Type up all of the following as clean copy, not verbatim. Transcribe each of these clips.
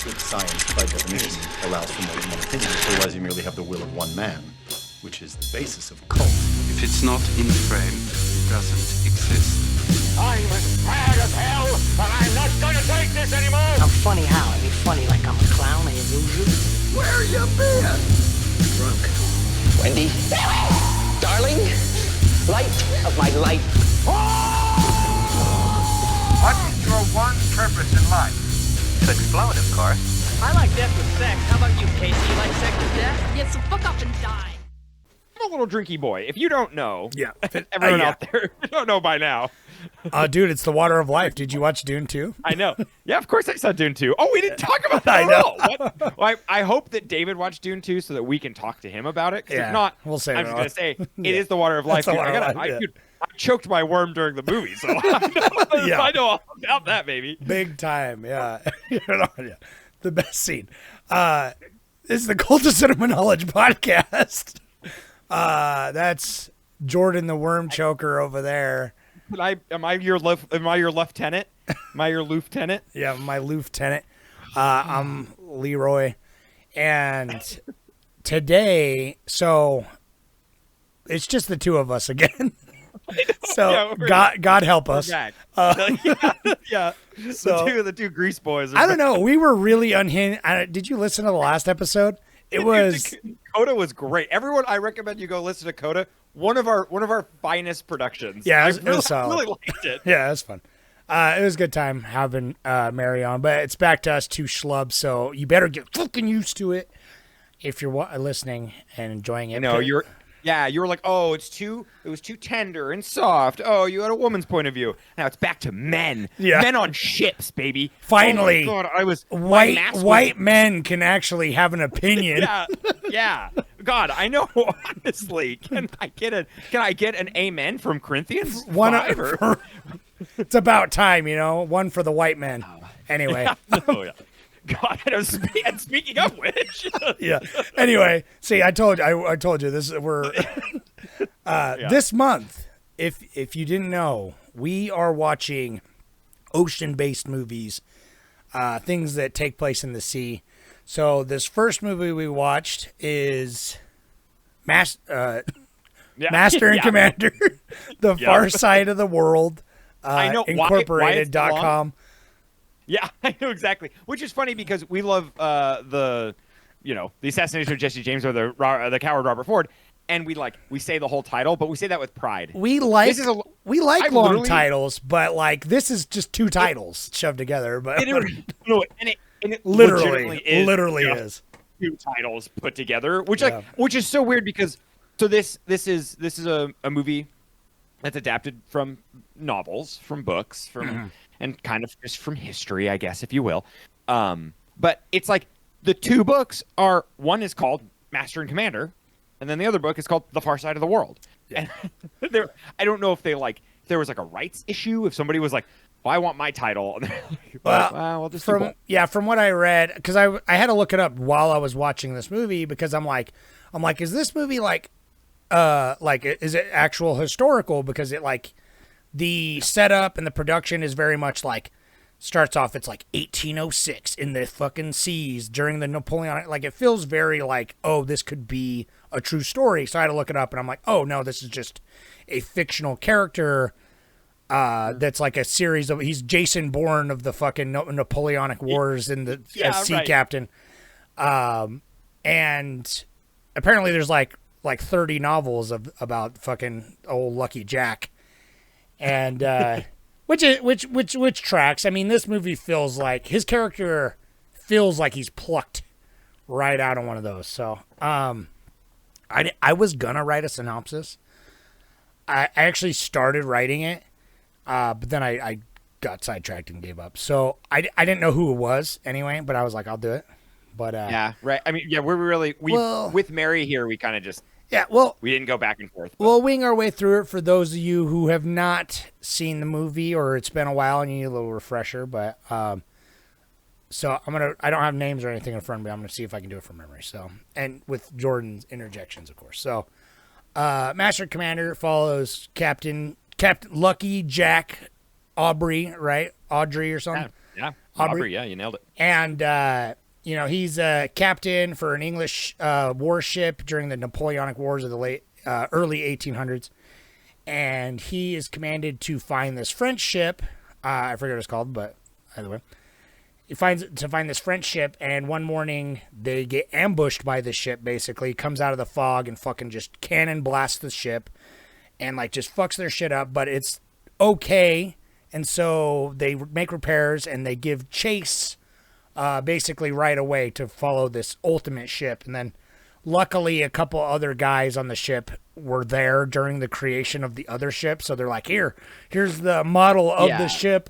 Which science, by definition, allows for more than one opinion. Otherwise, you merely have the will of one man, which is the basis of cult. If it's not in frame, it doesn't exist. I'm as mad as hell, and I'm not gonna take this anymore! I'm funny how? I mean funny like I'm a clown, I amuse you? Where you been? Drunk. Wendy, darling, light of my life. What is your one purpose in life? To explode, of course. I like death with sex. How about you, Casey? You like sex with death? Yeah, so fuck off and die. I'm a little drinky boy. If you don't know, Yeah. everyone Yeah. out there, you don't know by now. Dude, it's the water of life. Did you watch Dune 2? I know. Yeah, of course I saw Dune 2. Oh, we didn't talk about that I at know. all. What? Well, I hope that David watched Dune 2 so that we can talk to him about it. 'Cause Yeah, if not, we'll save I'm it just all. going to say it is the water of life. the dude. water of life, yeah. Dude, I choked my worm during the movie, so I Yeah. know all about that, baby. Big time, yeah. Yeah. The best scene. This is the Cult of Cinema Knowledge podcast. That's Jordan the Worm Choker over there. Am I your lieutenant? Am I your lieutenant? Yeah, my lieutenant. I'm Leroy. And today, so it's just the two of us again. So Yeah, God help us. Back. Yeah. So- The two grease boys. I don't know. We were really unhinged. Did you listen to the last episode? It was Coda was great. Everyone, I recommend you go listen to Coda. One of our finest productions. Yeah, I it was solid. really liked it. Yeah, it was fun. It was a good time having Mary on, but it's back to us two schlubs, so you better get fucking used to it if you're listening and enjoying it. No, you were like, oh, it was too tender and soft. Oh, you had a woman's point of view. Now it's back to men. Yeah. Men on ships, baby. Finally, oh my God, I was my mask was- white men can actually have an opinion. Yeah. God, I know. Honestly, can I get an amen from Corinthians? It's about time, one for the white men. Anyway. Oh yeah. God, and speaking of which, Yeah. Anyway, see, I told you this. This month, if you didn't know, we are watching ocean-based movies, things that take place in the sea. So this first movie we watched is Master and Commander, The Far Side of the World. I know Incorporated.com. Yeah, I know exactly. Which is funny because we love the assassination of Jesse James or the coward Robert Ford, and we say the whole title, but we say that with pride. We like I long literally- titles, but this is just two titles shoved together. But And it literally legitimately is two titles put together, which is so weird because this is a movie that's adapted from novels, from books, and kind of just from history, I guess, if you will. But it's like the two books are, one is called Master and Commander, and then the other book is called The Far Side of the World. Yeah. And I don't know if if there was a rights issue, if somebody was like, well, I want my title. And they're like, well, just from what I read, because I had to look it up while I was watching this movie, because I'm like, is this movie is it actual historical? Because it the setup and the production is very much starts off, it's 1806 in the fucking seas during the Napoleonic, it feels very oh, this could be a true story. So I had to look it up, and I'm like, oh no, this is just a fictional character that's a series of, he's Jason Bourne of the fucking Napoleonic Wars in the as sea captain. And apparently there's 30 novels about fucking old Lucky Jack. And which tracks. I mean, this movie feels like his character feels like he's plucked right out of one of those. So, I was gonna write a synopsis. I actually started writing it, but then I got sidetracked and gave up. So I didn't know who it was anyway, but I was like, I'll do it. But yeah, right. I mean, yeah, with Mary here, we kind of just. Yeah, well, we didn't go back and forth. We'll wing our way through it for those of you who have not seen the movie, or it's been a while and you need a little refresher. But so I don't have names or anything in front of me. I'm gonna see if I can do it from memory. So, and with Jordan's interjections, of course. So, Master Commander follows Captain Lucky Jack Audrey, right? Audrey or something. Yeah, Aubrey. Aubrey. Yeah, you nailed it. And he's a captain for an English warship during the Napoleonic Wars of the early 1800s, and he is commanded to find this French ship. I forget what it's called, but either way, he finds this French ship. And one morning they get ambushed by this ship. Basically, comes out of the fog and fucking just cannon blasts the ship, and like just fucks their shit up. But it's okay, and so they make repairs and they give chase. Basically right away to follow this ultimate ship. And then luckily a couple other guys on the ship were there during the creation of the other ship. So they're like, here's the model of the ship.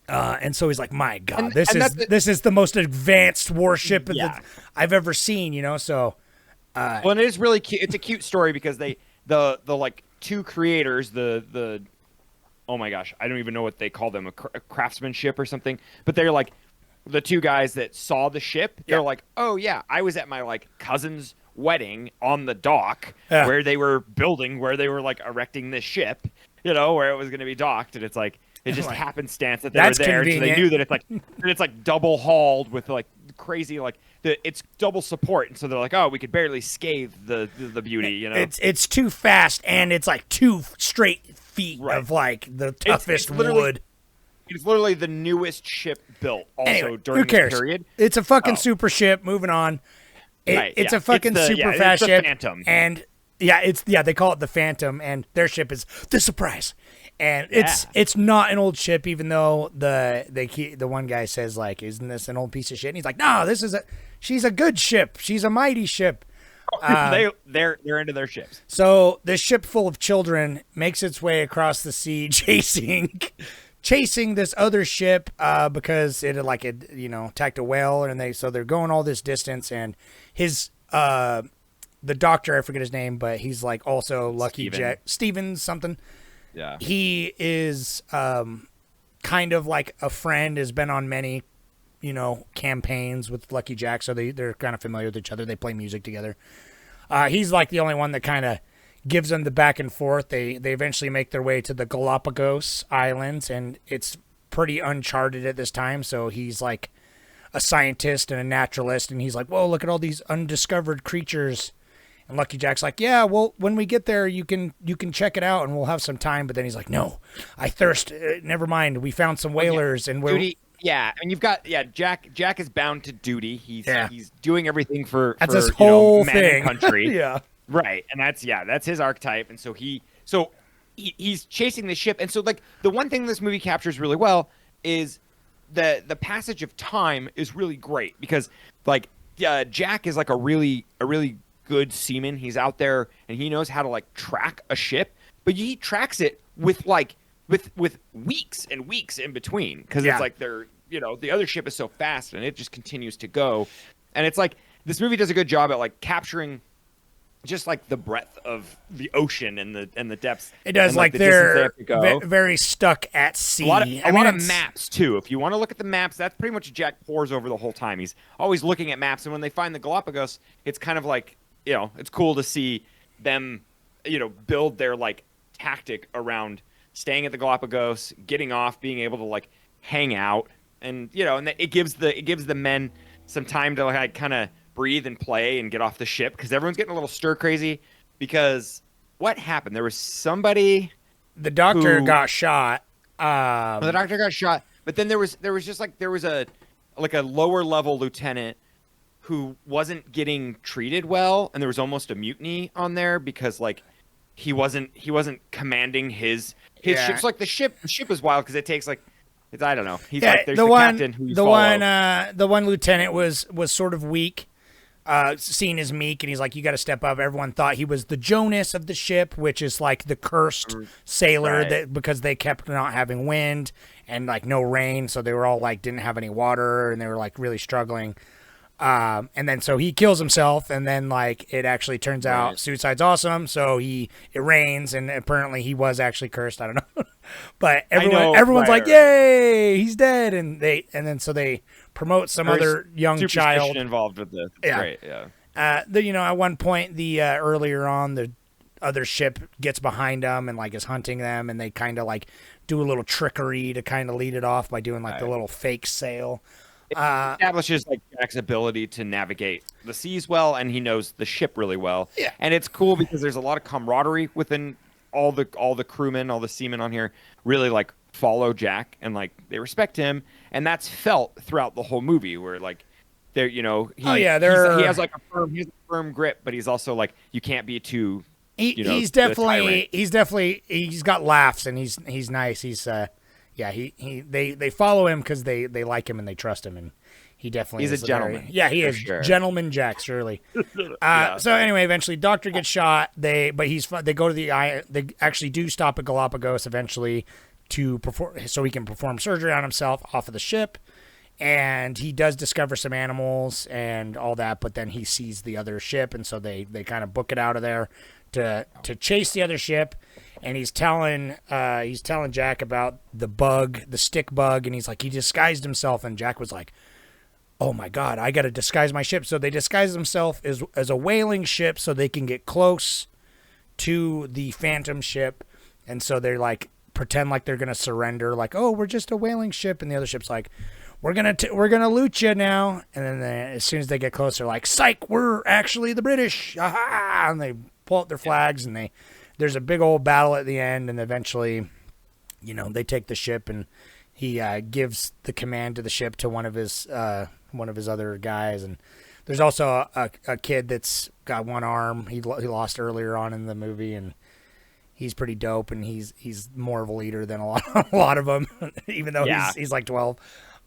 And so he's like, my God, this is the most advanced warship that I've ever seen, So, well, and it is really cute. It's a cute story because the like two creators, oh my gosh, I don't even know what they call them, a craftsmanship or something, but they're like, the two guys that saw the ship, they're like, oh yeah, I was at my like cousin's wedding on the dock where they were like erecting this ship, where it was going to be docked, and it's like it just happenstance that they were there, so they knew that it's like double hauled with like crazy it's double support, and so they're like, oh, we could barely scathe the beauty, It's too fast, and it's like 2 straight feet of like the toughest wood. It's literally the newest ship built also during this period. It's a fucking super ship. Moving on. It's a fucking super fast ship. Phantom. And they call it the Phantom, and their ship is the Surprise. And it's not an old ship, even though the one guy says like, isn't this an old piece of shit? And he's like, no, she's a good ship. She's a mighty ship. They're into their ships. So this ship full of children makes its way across the sea, chasing this other ship because it attacked a whale, and they're going all this distance, and his the doctor, I forget his name, but he's like also Lucky Jack Steven something. Yeah, he is kind of like a friend, has been on many campaigns with Lucky Jack, so they're kind of familiar with each other. They play music together. He's like the only one that kind of gives them the back and forth. They eventually make their way to the Galapagos Islands, and it's pretty uncharted at this time. So he's like a scientist and a naturalist, and he's like, whoa, look at all these undiscovered creatures. And Lucky Jack's like, yeah, well, when we get there, you can check it out, and we'll have some time. But then he's like, no, I thirst. Never mind. We found some whalers, and we're... Duty. Yeah, and you've got Jack is bound to duty. He's doing everything for his whole man thing. And country. Yeah. Right, and that's his archetype, and so he's chasing the ship, and so like the one thing this movie captures really well is the passage of time is really great because like Jack is like a really good seaman. He's out there and he knows how to like track a ship, but he tracks it with weeks and weeks in between because it's like the other ship is so fast and it just continues to go, and it's like this movie does a good job at like capturing just like the breadth of the ocean and the depths. It does, and, like the they're go. very stuck at sea. A lot of maps too. If you want to look at the maps, that's pretty much Jack pores over the whole time. He's always looking at maps, and when they find the Galapagos, it's kind of like it's cool to see them build their like tactic around staying at the Galapagos, getting off, being able to like hang out, and and it gives the men some time to like kind of breathe and play and get off the ship because everyone's getting a little stir crazy because what happened? There was somebody. The doctor got shot. The doctor got shot, but then there was a lower level lieutenant who wasn't getting treated well, and there was almost a mutiny on there because like he wasn't commanding his ship. So, like the ship is wild because it takes like I don't know. He's like there's the captain who the one lieutenant was sort of weak. Seen as meek, and he's like, you got to step up. Everyone thought he was the Jonas of the ship, which is like the cursed sailor that because they kept not having wind and like no rain, so they were all like didn't have any water and they were like really struggling. And then so he kills himself, and then like it actually turns out suicide's awesome. So it rains, and apparently he was actually cursed. I don't know, but everyone's like, yay, he's dead, and then so they promote some other young child involved with this. It's great, yeah. At one point, earlier on, the other ship gets behind them and like is hunting them, and they kind of like do a little trickery to kind of lead it off by doing like the little fake sail. It establishes like Jack's ability to navigate the seas well, and he knows the ship really well. Yeah. And it's cool because there's a lot of camaraderie within all the crewmen, all the seamen on here really like follow Jack and like they respect him, and that's felt throughout the whole movie where like they're he has like a firm grip, but he's also like you can't be too he's got laughs, and he's nice. He's they follow him because they like him and they trust him, and he definitely he's is a gentleman. He is sure. Gentleman Jack, surely. So anyway, eventually Doctor gets shot. They go to they actually do stop at Galapagos eventually to perform, so he can perform surgery on himself off of the ship. And he does discover some animals and all that, but then he sees the other ship, and so they kind of book it out of there to chase the other ship. And he's telling Jack about the stick bug, and he's like, he disguised himself, and Jack was like, oh my God, I got to disguise my ship. So they disguise themselves as a whaling ship so they can get close to the Phantom ship. And so they're like, pretend like they're going to surrender, like, oh, we're just a whaling ship. And the other ship's like, we're gonna loot you now. And then as soon as they get closer, like, psych, we're actually the British. Aha! And they pull out their flags, and there's a big old battle at the end, and eventually, they take the ship, and he gives the command to the ship to one of his other guys. And there's also a kid that's got one arm he lost earlier on in the movie, and he's pretty dope, and he's more of a leader than a lot of them, even though he's like 12.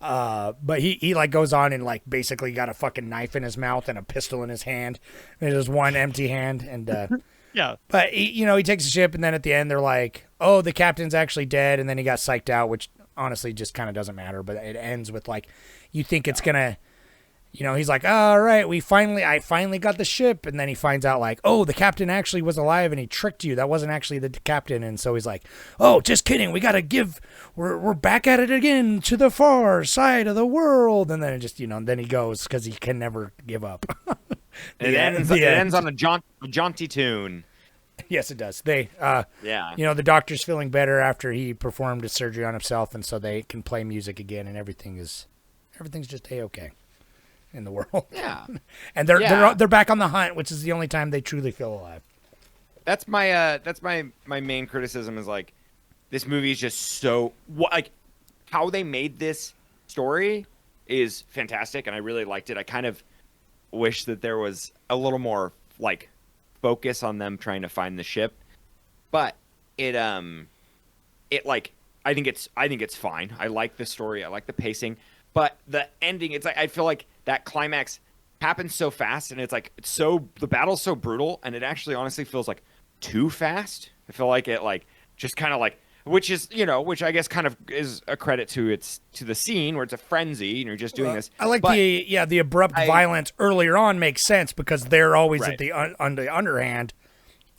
But he like goes on and like basically got a fucking knife in his mouth and a pistol in his hand. And there's one empty hand, and yeah. But he takes the ship, and then at the end they're like, oh, the captain's actually dead, and then he got psyched out, which honestly just kind of doesn't matter. But it ends with like, you think it's gonna, he's like, all right, I finally got the ship, and then he finds out like, oh, the captain actually was alive, and he tricked you. That wasn't actually the captain. And so he's like, oh, just kidding. We're back at it again to the far side of the world. And then it just, then he goes because he can never give up. It ends on a jaunty tune. Yes, it does. They, yeah. The doctor's feeling better after he performed his surgery on himself, and so they can play music again, and everything's just A-okay in the world. Yeah. And they're back on the hunt, which is the only time they truly feel alive. That's my main criticism is like this movie is just so like how they made this story is fantastic, and I really liked it. I kind of wish that there was a little more like focus on them trying to find the ship, but it like I think it's fine. I like the story. I like the pacing, but the ending, it's like I feel like that climax happens so fast, and the battle's so brutal, and it actually honestly feels like too fast. I feel like it like just kind of like, which I guess kind of is a credit to the scene where it's a frenzy and you're just doing this. I like the abrupt violence earlier on makes sense because they're always at the underhand.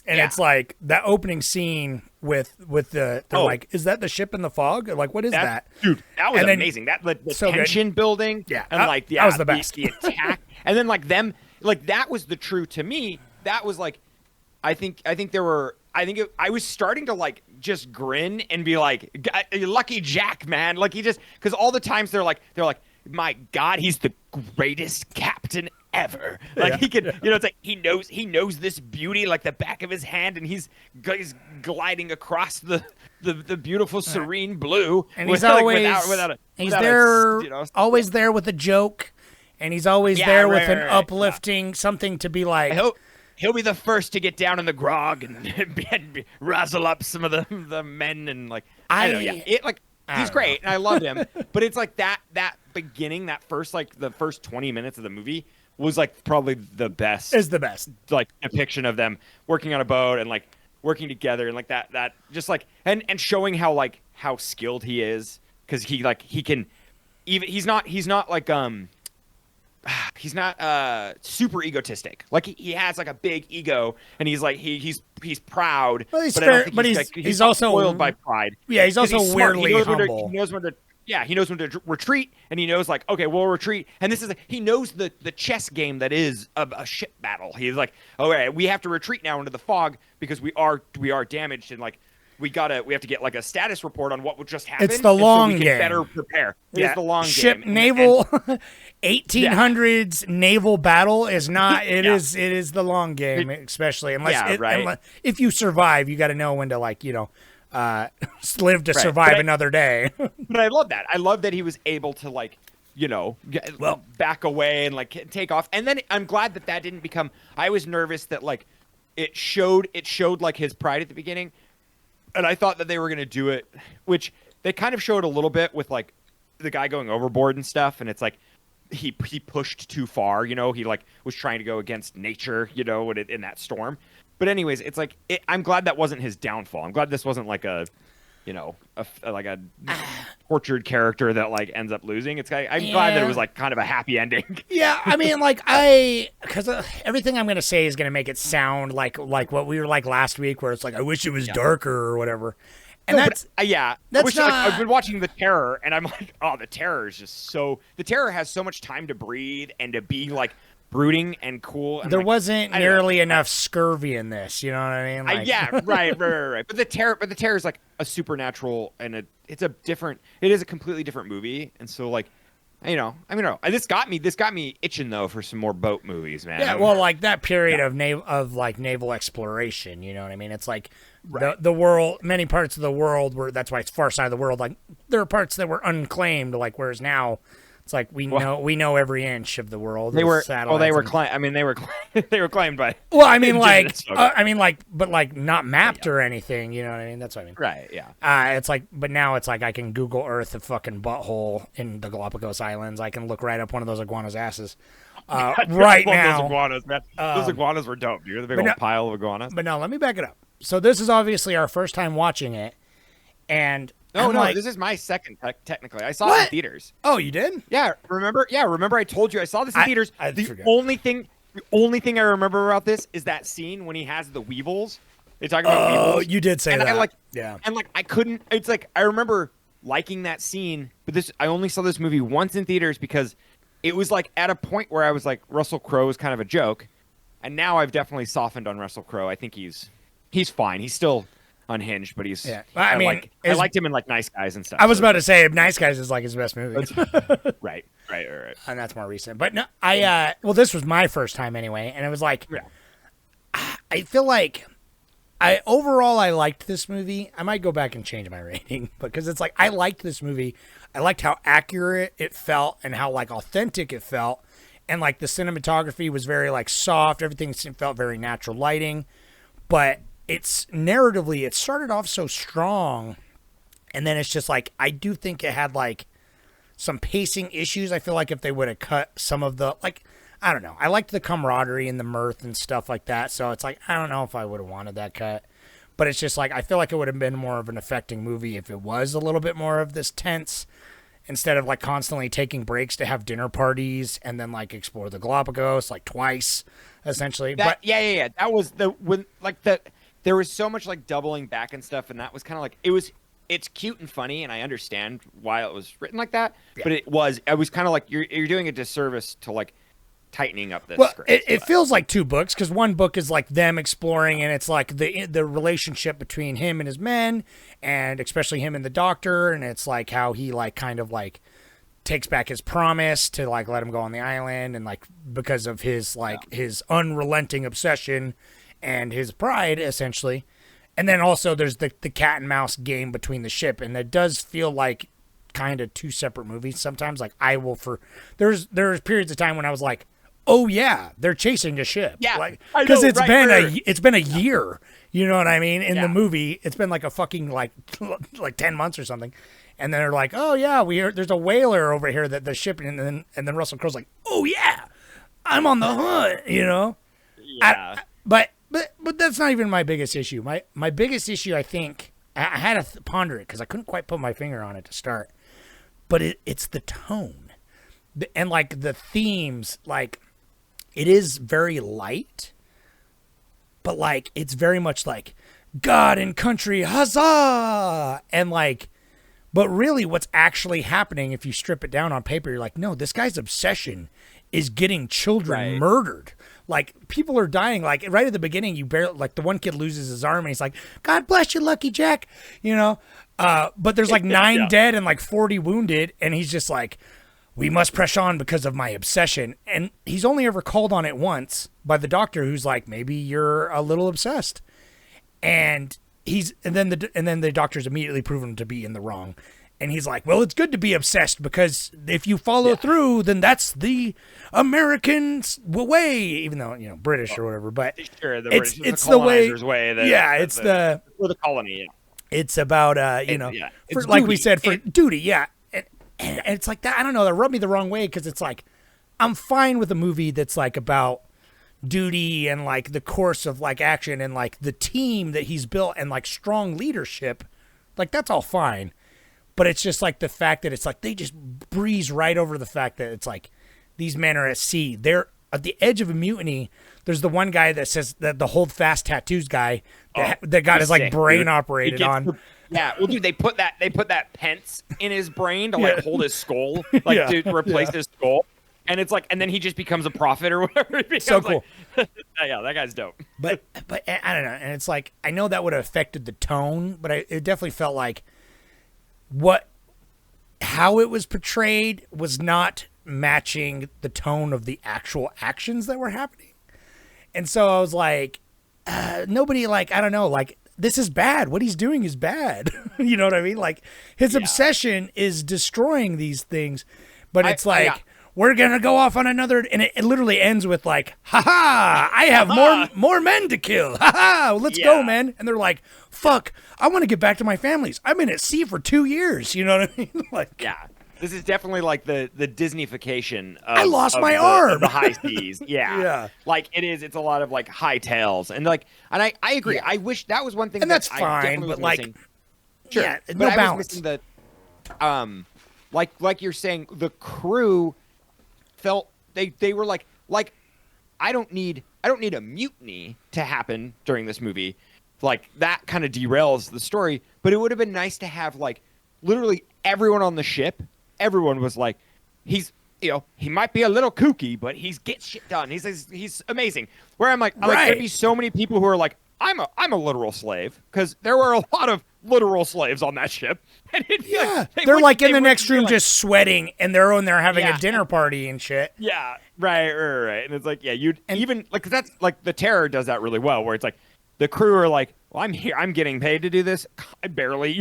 And it's like that opening scene with they're like, is that the ship in the fog? Like, what is that? Dude, that was amazing. That the so tension building. Yeah. And that was the best. The attack. And then like them, like that was the true to me. That was like, I think I was starting to like just grin and be like, lucky Jack, man. Like because all the times they're like, my God, he's the greatest captain ever. Like he can, it's like he knows this beauty like the back of his hand, and he's gliding across the beautiful serene blue. And he's always always there with a joke, and he's always there with an uplifting something to be like. He'll be the first to get down in the grog and razzle up some of the men, and like he's great and I loved him. But it's like that beginning, that first like the first 20 minutes of the movie was like probably the best. Is the best like depiction of them working on a boat and like working together and like that just like and showing how skilled he is, because he can even he's not like he's not super egotistic. Like he has like a big ego, and he's like he's proud. Well, he's but fair, but he's also spoiled by pride. Yeah, he's also weirdly he knows humble. He knows when to Yeah, he knows when to retreat, and he knows like, okay, we'll retreat. And this is he knows the chess game that is a ship battle. He's like, all right, we have to retreat now into the fog because we are damaged, and like we have to get like a status report on what would just happen. It's the long so we can game. Better prepare. It's the long ship game. naval 1800s naval battle is not. It is the long game, especially unless if you survive, you got to know when to like live to survive another day. But I love that. I love that he was able to like, back away and like take off. And then I'm glad that didn't become. I was nervous that like it showed like his pride at the beginning, and I thought that they were gonna do it, which they kind of showed a little bit with like the guy going overboard and stuff. And it's like he pushed too far. He like was trying to go against nature. In that storm. But anyways, it's like I'm glad that wasn't his downfall. I'm glad this wasn't like a tortured character that like ends up losing. I'm glad that it was like kind of a happy ending. Yeah, I mean, because everything I'm gonna say is gonna make it sound like what we were like last week, where it's like I wish it was darker or whatever. And I've been watching The Terror, and I'm like, oh, The Terror is just so. The Terror has so much time to breathe and to be like brooding and cool. And there wasn't nearly enough scurvy in this. You know what I mean? Right. But the Terror is like a supernatural, and it is a completely different movie. And so like, this got me itching though for some more boat movies, man. Yeah, well, like that period of naval exploration. You know what I mean? It's like the world, many parts of the world were. That's why it's Far Side of the World. Like there are parts that were unclaimed. Like whereas now. It's like we know every inch of the world. They were claimed. They were claimed by. Well, I mean, but like not mapped or anything. You know what I mean? That's what I mean. Right. Yeah. It's like, but now it's like I can Google Earth a fucking butthole in the Galapagos Islands. I can look right up one of those iguanas' asses. Right now, those iguanas, man. Those iguanas were dope. You're the big old pile of iguanas. But no, let me back it up. So this is obviously our first time watching it, and. No, this is my second, technically. I saw it in theaters. Oh, you did? Yeah, remember I told you I saw this in theaters. The only thing I remember about this is that scene when he has the weevils. They talk about weevils. Oh, you did say that. And I couldn't, it's like, I remember liking that scene, but I only saw this movie once in theaters because it was like at a point where I was like, Russell Crowe is kind of a joke. And now I've definitely softened on Russell Crowe. I think he's fine. He's still unhinged, but he's. Yeah. I liked him in like Nice Guys and stuff. I was about to say Nice Guys is like his best movie. Right. And that's more recent. But no, this was my first time anyway, and it was like, I feel like overall I liked this movie. I might go back and change my rating because it's like I liked this movie. I liked how accurate it felt and how like authentic it felt, and like the cinematography was very like soft. Everything felt very natural lighting, but. It's narratively, it started off so strong, and then it's just like, I do think it had like some pacing issues. I feel like if they would have cut some of the, like, I don't know. I liked the camaraderie and the mirth and stuff like that. So it's like, I don't know if I would have wanted that cut, but it's just like, I feel like it would have been more of an affecting movie if it was a little bit more of this tense instead of like constantly taking breaks to have dinner parties and then like explore the Galapagos like twice essentially. That was there was so much like doubling back and stuff, and that was kind of like it's cute and funny, and I understand why it was written like that. Yeah. But I was kind of like you're doing a disservice to like tightening up this script. It feels like two books because one book is like them exploring, and it's like the relationship between him and his men, and especially him and the doctor, and it's like how he like kind of like takes back his promise to like let him go on the island, and like because of his his unrelenting obsession. And his pride, essentially. And then also there's the cat and mouse game between the ship. And it does feel like kind of two separate movies sometimes. Like there's periods of time when I was like, oh yeah, they're chasing the ship. Yeah. Like, because it's been a year. You know what I mean? In the movie, it's been like a fucking like 10 months or something. And then they're like, oh yeah, there's a whaler over here that the ship, and then Russell Crowe's like, oh yeah, I'm on the hunt, you know? Yeah. But that's not even my biggest issue. My biggest issue, I think, I had to ponder it because I couldn't quite put my finger on it to start. But it's the tone. And, like, the themes, like, it is very light. But, like, it's very much like, God and country, huzzah! And, like, But really, what's actually happening, if you strip it down on paper, you're like, no, this guy's obsession is getting children murdered. Like, people are dying. Like, right at the beginning, the one kid loses his arm, and he's like, God bless you, Lucky Jack, but there's like 9 dead and like 40 wounded, and he's just like, we must press on because of my obsession. And he's only ever called on it once by the doctor, who's like, maybe you're a little obsessed. And then the doctor's immediately proven him to be in the wrong. And he's like, well, it's good to be obsessed because if you follow through, then that's the American way, even though, British or whatever. But sure, it's the way. It's the colony. Yeah. It's about, like we said, for duty. Yeah. And it's like that. I don't know. That rubbed me the wrong way because it's like, I'm fine with a movie that's like about duty and like the course of like action and like the team that he's built and like strong leadership. Like, that's all fine. But it's just like the fact that it's like they just breeze right over the fact that it's like these men are at sea. They're at the edge of a mutiny. There's the one guy that says that the hold fast tattoos guy that got his like brain operated on. Yeah, well, dude, they put that pence in his brain to like hold his skull, like to replace his skull, and it's like, and then he just becomes a prophet or whatever. So cool. Like, yeah, that guy's dope. But I don't know, and it's like I know that would have affected the tone, but it definitely felt like how it was portrayed was not matching the tone of the actual actions that were happening. And so I was like, nobody, like, I don't know, like, this is bad. What he's doing is bad. You know what I mean? Like, his obsession is destroying these things. But it's we're going to go off on another, and it literally ends with like, ha-ha, I have more men to kill. Ha-ha, let's go, man. And they're like, fuck, I want to get back to my families. I've been at sea for 2 years. You know what I mean? Like, yeah. This is definitely like the Disneyfication of I lost my arm. Of the high seas. Yeah. Yeah. Like it's a lot of like high tales. And like, and I agree. Yeah. I wish that was one thing and that's fine, but like, missing. Sure. Yeah, but no I balance. was missing the, like you're saying, the crew felt they were like I don't need a mutiny to happen during this movie. Like, that kind of derails the story, but it would have been nice to have like literally everyone on the ship. Everyone was like, he might be a little kooky, but he's gets shit done. He's amazing. Where I'm like, there'd be so many people who are like, I'm a literal slave, because there were a lot of literal slaves on that ship. And they're like in the next room just sweating, and they're on there having a dinner party and shit. Yeah, right. And it's like, even like, 'cause that's like the Terror does that really well, where it's like the crew are like, well, I'm here, I'm getting paid to do this. I barely,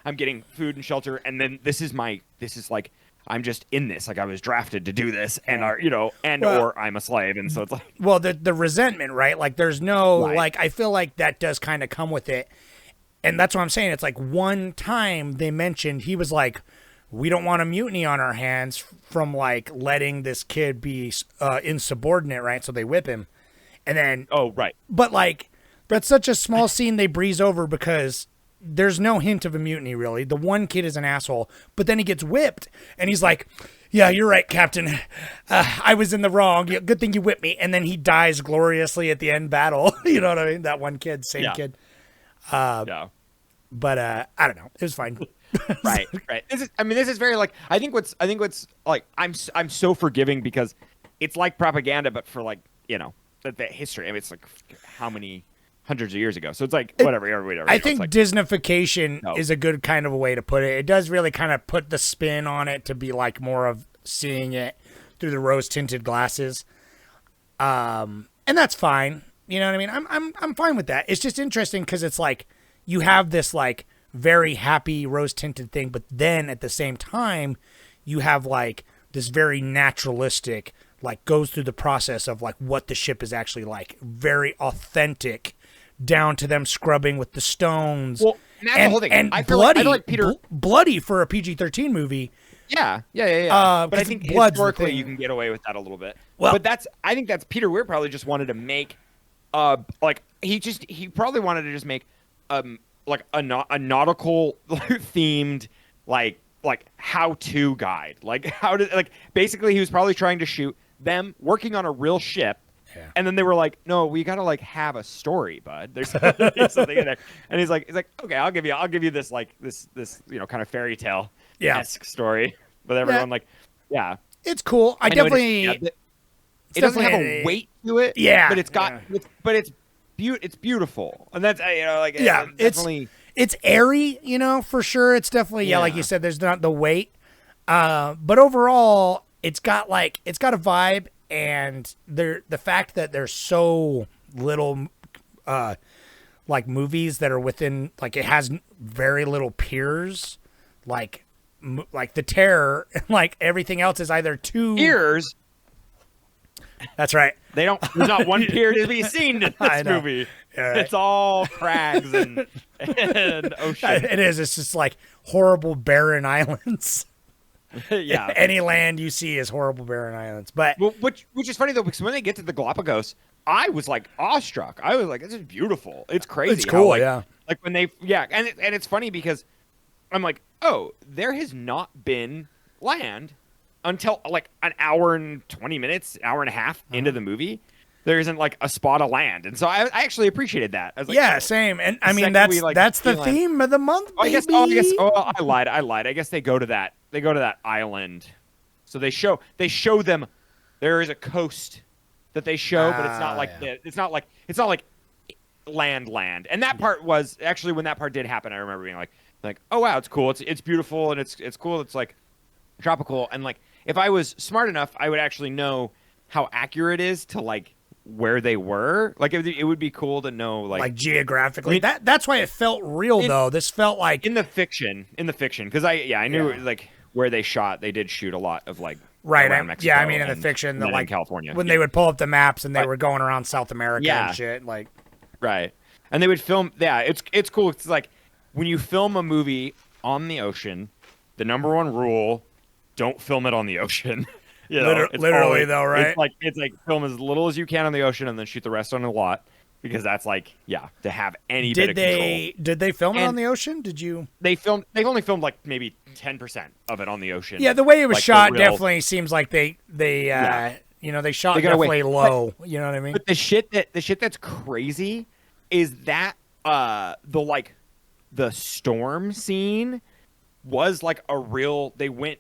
I'm getting food and shelter, and then this is like, I'm just in this, like I was drafted to do this, and or I'm a slave, and so it's like, well, the resentment, right? Like, there's no like, I feel like that does kind of come with it, and that's what I'm saying. It's like one time they mentioned he was like, we don't want a mutiny on our hands from like letting this kid be insubordinate, right? So they whip him, and then but like. That's such a small scene they breeze over because there's no hint of a mutiny, really. The one kid is an asshole, but then he gets whipped, and he's like, yeah, you're right, Captain. I was in the wrong. Good thing you whipped me. And then he dies gloriously at the end battle. You know what I mean? That one kid, same kid. But I don't know. It was fine. Right. This is very like, I think what's like, I'm so forgiving because it's like propaganda, but for like, the history. I mean, it's like how many hundreds of years ago. So it's like, whatever. I think Disneyfication is a good kind of a way to put it. It does really kind of put the spin on it to be like more of seeing it through the rose-tinted glasses. And that's fine. You know what I mean? I'm fine with that. It's just interesting because it's like you have this like very happy rose-tinted thing, but then at the same time, you have like this very naturalistic, like goes through the process of like what the ship is actually like, very authentic, down to them scrubbing with the stones. Well, and that's the whole thing. And I bloody, feel like Peter, bloody for a PG-13 movie. Yeah. But I think historically you can get away with that a little bit. Well, but I think that's Peter Weir probably just wanted to make, he probably wanted to just make, like a nautical themed like how-to guide, like how to, like basically he was probably trying to shoot them working on a real ship And then they were like, "No, we got to like have a story, bud. There's something in there." And he's like, "Okay, I'll give you this like this kind of fairy tale esque story." But everyone like, yeah, it's cool. I definitely. It doesn't have a weight to it. Yeah, but it's got. It's beautiful, and that's like definitely. It's airy, for sure. It's definitely like you said. There's not the weight, but overall, it's got a vibe. And the fact that there's so little, like movies that are within, like it has very little peers, like The Terror, like everything else is either two peers. That's right. There's not one pier to be seen in this movie. Right. It's all crags and ocean. It is. It's just like horrible barren islands. Yeah, any land you see is horrible barren islands. But which is funny though, because when they get to the Galapagos, I was like awestruck. I was like, "This is beautiful. It's crazy. It's cool." Like when they and it's funny because I'm like, "Oh, there has not been land until like an hour and 20 minutes, hour and a half into the movie. There isn't like a spot of land." And so I actually appreciated that. I was like, yeah, same. And I mean that's the theme of the month. Baby. I lied. I guess they go to that. They go to that island. So they show them there is a coast that they show, but it's not like it's not like land. And that part was actually, when that part did happen, I remember being like, "Oh wow, it's cool. It's beautiful, and it's cool. It's like tropical." And like, if I was smart enough, I would actually know how accurate it is to like where they were. Like it would be cool to know like geographically. That's why it felt real though. This felt like in the fiction because I knew like where they shot. They did shoot a lot of like around Mexico. Yeah, I mean in the fiction, like in California, when they would pull up the maps and they were going around South America and shit, like right. And they would film. Yeah, it's cool. It's like when you film a movie on the ocean, the number one rule: don't film it on the ocean. Literally always, though, right? It's like film as little as you can on the ocean and then shoot the rest on a lot, because that's like to have any bit of control. Did they film it on the ocean? Did you? They've only filmed like maybe 10% of it on the ocean. Yeah, the way it was shot definitely seems like they shot definitely low. You know what I mean? But the shit that's crazy is that the storm scene was like a real. They went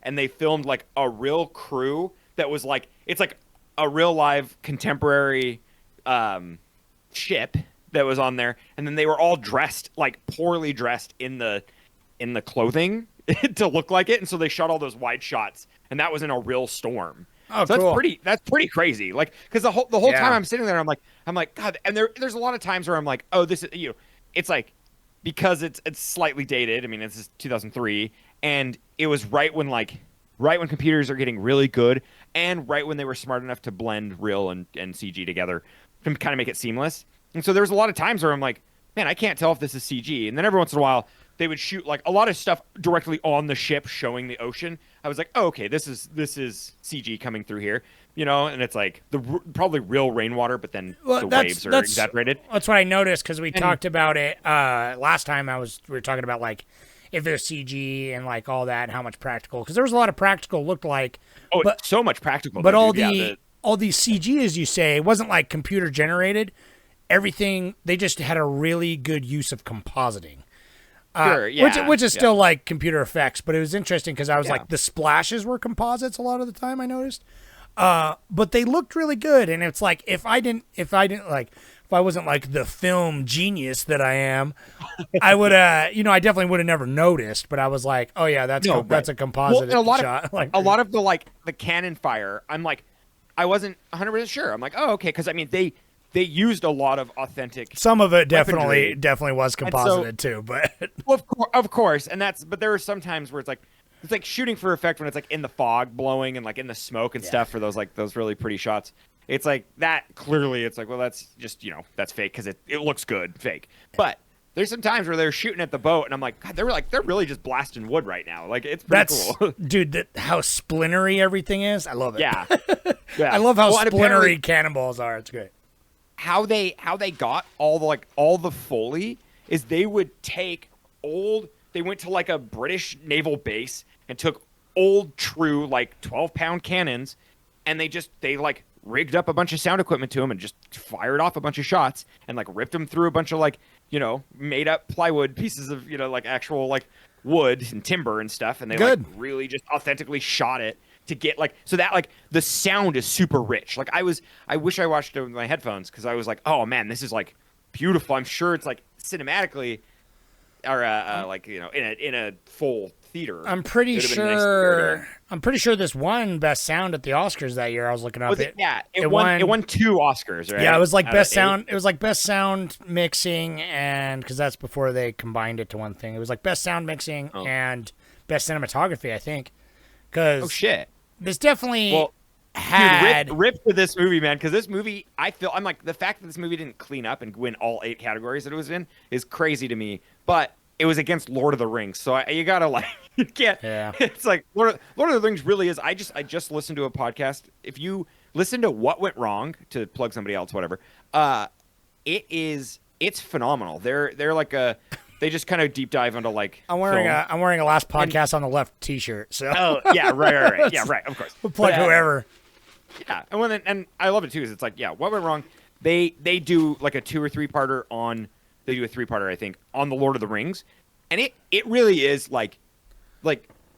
and they filmed like a real crew that was like, it's like a real live contemporary ship that was on there, and then they were all dressed, like poorly dressed in the clothing to look like it, and so they shot all those wide shots, and that was in a real storm. Oh, so cool. That's pretty crazy. Like, because the whole time I'm sitting there, I'm like, God. And there's a lot of times where I'm like, oh, this is it's like, because it's slightly dated. I mean, it's 2003, and it was right when computers are getting really good, and right when they were smart enough to blend real and CG together to kind of make it seamless. And so there was a lot of times where I'm like, man, I can't tell if this is CG. And then every once in a while, they would shoot like a lot of stuff directly on the ship showing the ocean. I was like, oh, okay, this is CG coming through here, and it's like probably real rainwater, but then the waves are exaggerated. That's what I noticed, because we talked about it last time. We were talking about like if there's CG and like all that and how much practical, because there was a lot of practical looked like. Oh, but so much practical. But all these CG, as you say, it wasn't like computer generated. Everything, they just had a really good use of compositing. Sure, yeah. Which is still like computer effects, but it was interesting because I was like, the splashes were composites a lot of the time, I noticed. But they looked really good, and it's like if I wasn't like the film genius that I am, I would I definitely would have never noticed, but I was like, oh yeah, that's a composite shot. A lot of the cannon fire, I'm like, I wasn't 100% sure. I'm like, oh, okay, because I mean they used a lot of authentic. Some of it definitely was composited too, but well, of course, but there were some times where it's like shooting for effect when it's like in the fog blowing and like in the smoke and stuff for those really pretty shots. It's like that clearly. It's like, well, that's just that's fake because it looks good, fake. But there's some times where they're shooting at the boat, and I'm like, God, they're really just blasting wood right now. Like it's pretty cool, dude. How splintery everything is, I love it. Yeah, I love how splintery cannonballs are. It's great. How they got all the Foley is they would take they went to like a British naval base and took old true like 12-pound cannons, and they rigged up a bunch of sound equipment to him and just fired off a bunch of shots and like ripped him through a bunch of like, you know, made up plywood pieces of, you know, like actual like wood and timber and stuff. And they like really just authentically shot it to get like, so that like the sound is super rich. Like I wish I watched it with my headphones because I was like, oh man, this is like beautiful. I'm sure it's like cinematically or like, you know, in a full theater. I'm pretty sure. I'm pretty sure this won Best Sound at the Oscars that year. I was looking up. It won 2 Oscars, right? Yeah, it was like Best Sound. It was like Best Sound Mixing, and because that's before they combined it to one thing. It was like Best Sound Mixing and Best Cinematography, I think. Oh shit! This definitely had rip for this movie, man. Because this movie, I'm like the fact that this movie didn't clean up and win all 8 categories that it was in is crazy to me. But it was against Lord of the Rings, so you gotta like you can't. Yeah. It's like Lord of the Rings really is. I just listened to a podcast. If you listen to What Went Wrong, to plug somebody else, whatever, it's phenomenal. They're like they just kind of deep dive into like. I'm wearing a Last Podcast on the Left T-shirt. So. Oh yeah, right. Yeah, right. Of course. We'll plug whoever. Yeah, and I love it too. Because it's like, yeah, What Went Wrong? They do like a 2 or 3 parter on. They do a 3-parter, I think, on the Lord of the Rings, and it really is like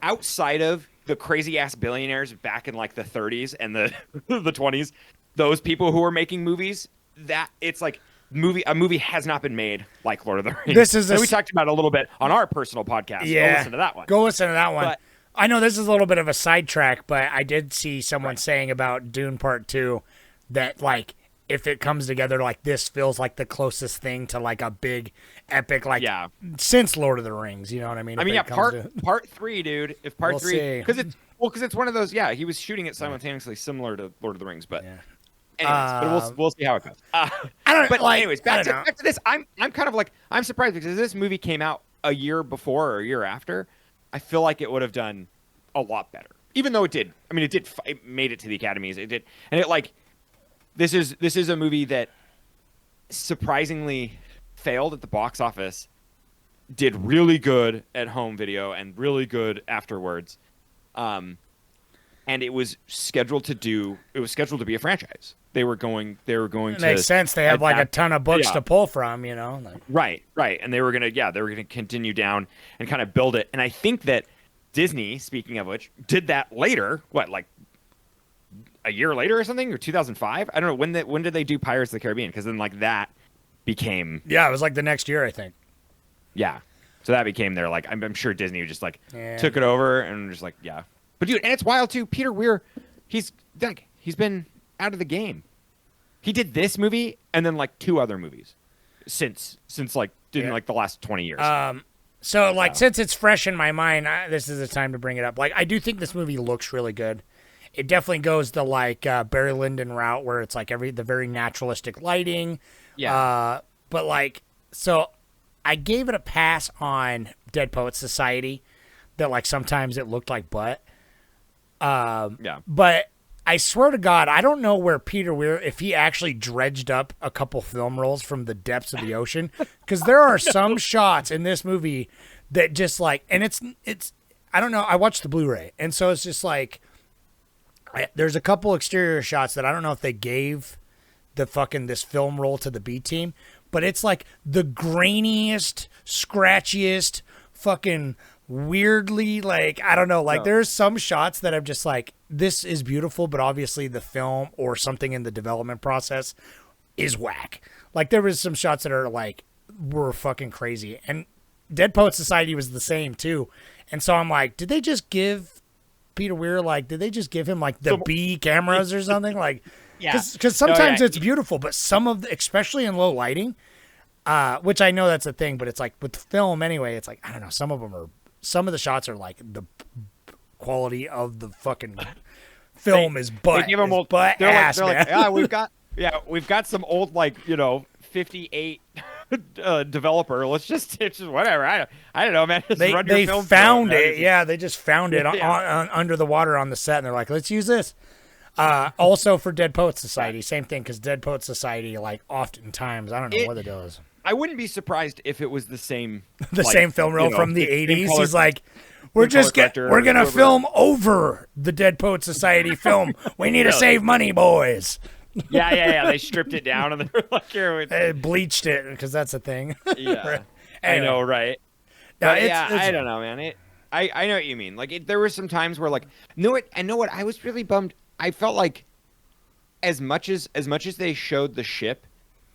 outside of the crazy ass billionaires back in like the 30s and the the 20s, those people who are making movies, that it's like a movie has not been made like Lord of the Rings. We talked about it a little bit on our personal podcast. Yeah, go listen to that one. Go listen to that one. But, I know this is a little bit of a sidetrack, but I did see someone saying about Dune Part 2 that like. If it comes together like this, feels like the closest thing to like a big epic, like since Lord of the Rings. You know what I mean? Part 3, dude. If part 3, because it's one of those. Yeah, he was shooting it simultaneously, similar to Lord of the Rings, but. Anyways, but we'll see how it goes. I don't. But like, anyways, back to this. I'm kind of like I'm surprised because this movie came out a year before or a year after. I feel like it would have done a lot better, even though it did. I mean, it made it to the Academies. It did, and it like. This is a movie that surprisingly failed at the box office, did really good at home video and really good afterwards, and it was scheduled to be a franchise. They were going to makes sense. They have like a ton of books to pull from, you know. Like. Right, and they were gonna continue down and kind of build it. And I think that Disney, speaking of which, did that later. What, like a year later or something, or 2005? I don't know when did they do Pirates of the Caribbean? Because then like that became it was like the next year, I think. Yeah, so that became their like I'm sure Disney just like took it over and just like but dude, and it's wild too. Peter Weir, he's been out of the game. He did this movie and then like 2 other movies since like like the last 20 years. So like since it's fresh in my mind, this is the time to bring it up. Like I do think this movie looks really good. It definitely goes the like Barry Lyndon route where it's like the very naturalistic lighting. Yeah. But like, so I gave it a pass on Dead Poets Society that like sometimes it looked like butt. But I swear to God, I don't know where Peter Weir, if he actually dredged up a couple film rolls from the depths of the ocean, because there are some shots in this movie that just like, and it's, I don't know. I watched the Blu-ray, and so it's just like, there's a couple exterior shots that I don't know if they gave this film roll to the B team, but it's like the grainiest, scratchiest, fucking weirdly, like, I don't know, like there's some shots that I'm just like, this is beautiful, but obviously the film or something in the development process is whack. Like there was some shots that are like, were fucking crazy. And Dead Poets Society was the same too. And so I'm like, did they just give Peter Weir, like, did they just give him like the B cameras or something? Like, because sometimes it's beautiful, but some of especially in low lighting, which I know that's a thing, but it's like with film anyway, it's like, I don't know, some of the shots are like the quality of the fucking film is butt. They give them old butt ass, man. We've got some old, like, 58 developer. Let's just whatever. I don't know, man. They found it. Yeah, they just found it on under the water on the set, and they're like, let's use this. Also for Dead Poets Society, same thing, because Dead Poets Society, like, oftentimes, I don't know what it does. I wouldn't be surprised if it was the same the like, same film reel from the same 80s. color- He's like, we're just corrector we're or gonna whoever. film over the Dead Poet Society film. We need to save money, boys. yeah. They stripped it down and they're like, here, They bleached it because that's a thing. yeah. I Anyway. know, right? No, But it's- I don't know, man. I know what you mean. Like, there were some times where, like, know what? I was really bummed. I felt like, as much as they showed the ship,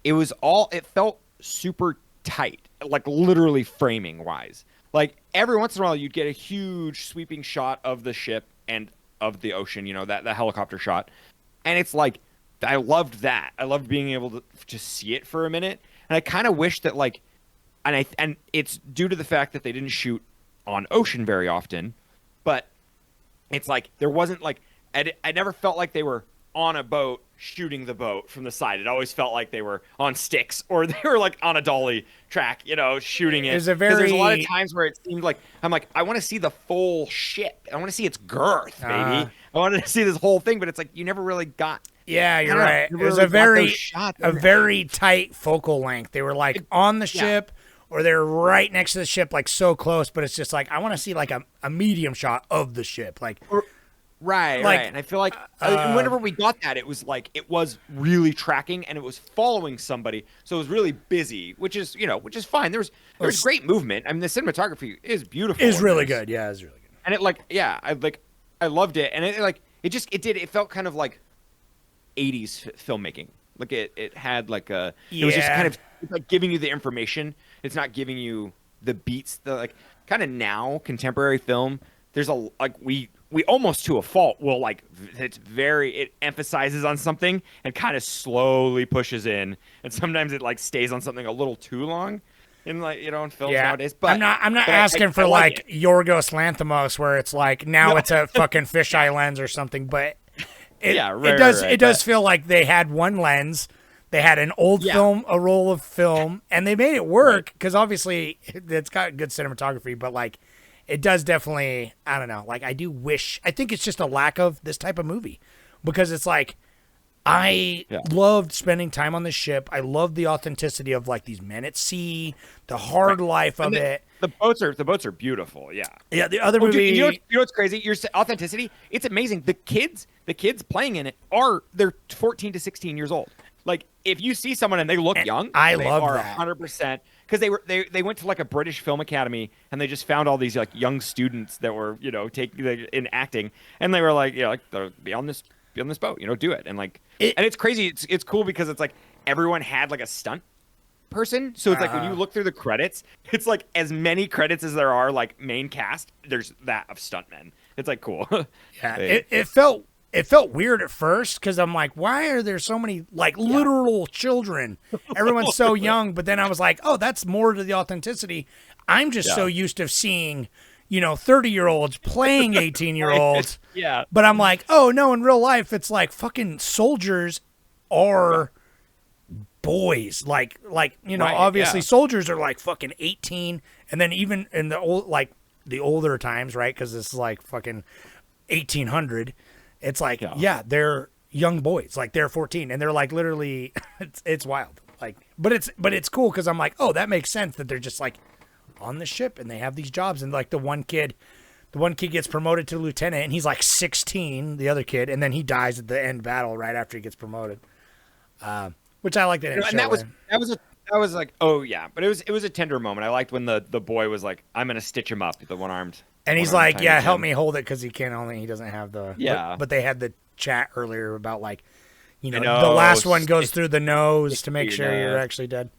it felt super tight, like literally framing wise. Like every once in a while, you'd get a huge sweeping shot of the ship and of the ocean. That the helicopter shot, and it's like I loved that. I loved being able to just see it for a minute, and I kind of wish that like. And it's due to the fact that they didn't shoot on ocean very often, but it's like there wasn't like I never felt like they were on a boat shooting the boat from the side. It always felt like they were on sticks or they were like on a dolly track, shooting it. There's a 'Cause there's a lot very- of times where it seemed like I'm like I want to see the full ship. I want to see its girth, baby. I wanted to see this whole thing, but it's like you never really got. Yeah, you're I don't know, right. you It was really a got very those shots. very tight focal length. They were like on the ship, or they're right next to the ship, like so close. But it's just like I want to see like a medium shot of the ship, like. Right. And I feel like whenever we got that, it was like it was really tracking and it was following somebody, so it was really busy, which is fine. There's great movement. I mean, the cinematography is beautiful. Is really good. Yeah, it's really good. And it I loved it, and it felt kind of like 80s filmmaking. Like it had like a it was just kind of like giving you the information. It's not giving you the beats. The like kind of now contemporary film. There's a like we almost to a fault will like it emphasizes on something and kind of slowly pushes in, and sometimes it like stays on something a little too long in like in films nowadays. But I'm not asking for like Yorgos Lanthimos where it's like now it's a fucking fisheye lens or something, but it does feel like they had one lens. They had an old film, a roll of film, and they made it work because obviously it's got good cinematography, but like it does definitely, I don't know, like I think it's just a lack of this type of movie because it's like I loved spending time on the ship. I loved the authenticity of like these men at sea, the hard life of it. The boats are beautiful. Yeah. Yeah. The other movie, dude, you know what's crazy? Your authenticity. It's amazing. The kids playing in it they're 14 to 16 years old. Like if you see someone and they look young, I they love are that 100% because they went to like a British film academy and they just found all these like young students that were taking in acting and they were like be on this boat, do it and like and it's crazy. It's cool because it's like everyone had like a stunt person, so it's like when you look through the credits, it's like as many credits as there are like main cast. There's that of stuntmen. It's like cool. Yeah, it felt weird at first because I'm like, why are there so many like literal children? Everyone's so young, but then I was like, oh, that's more to the authenticity. I'm just so used to seeing 30-year-olds playing 18-year-olds. Yeah. But I'm like, oh no, in real life, it's like fucking soldiers are boys. Like obviously soldiers are like fucking 18, and then even in the older times, right? Because this is like fucking 1800. It's like they're young boys, like they're 14, and they're like literally, it's wild. Like, but it's cool because I'm like, oh, that makes sense that they're just like on the ship and they have these jobs, and like the one kid gets promoted to lieutenant and he's like 16, the other kid, and then he dies at the end battle right after he gets promoted. Which I liked it. And that was like, oh yeah, but it was a tender moment. I liked when the boy was like, I'm gonna stitch him up, the one-armed. And he's like, yeah, help me hold it because he doesn't have the. Yeah. But they had the chat earlier about like, the last one goes through the nose to make sure you're actually dead.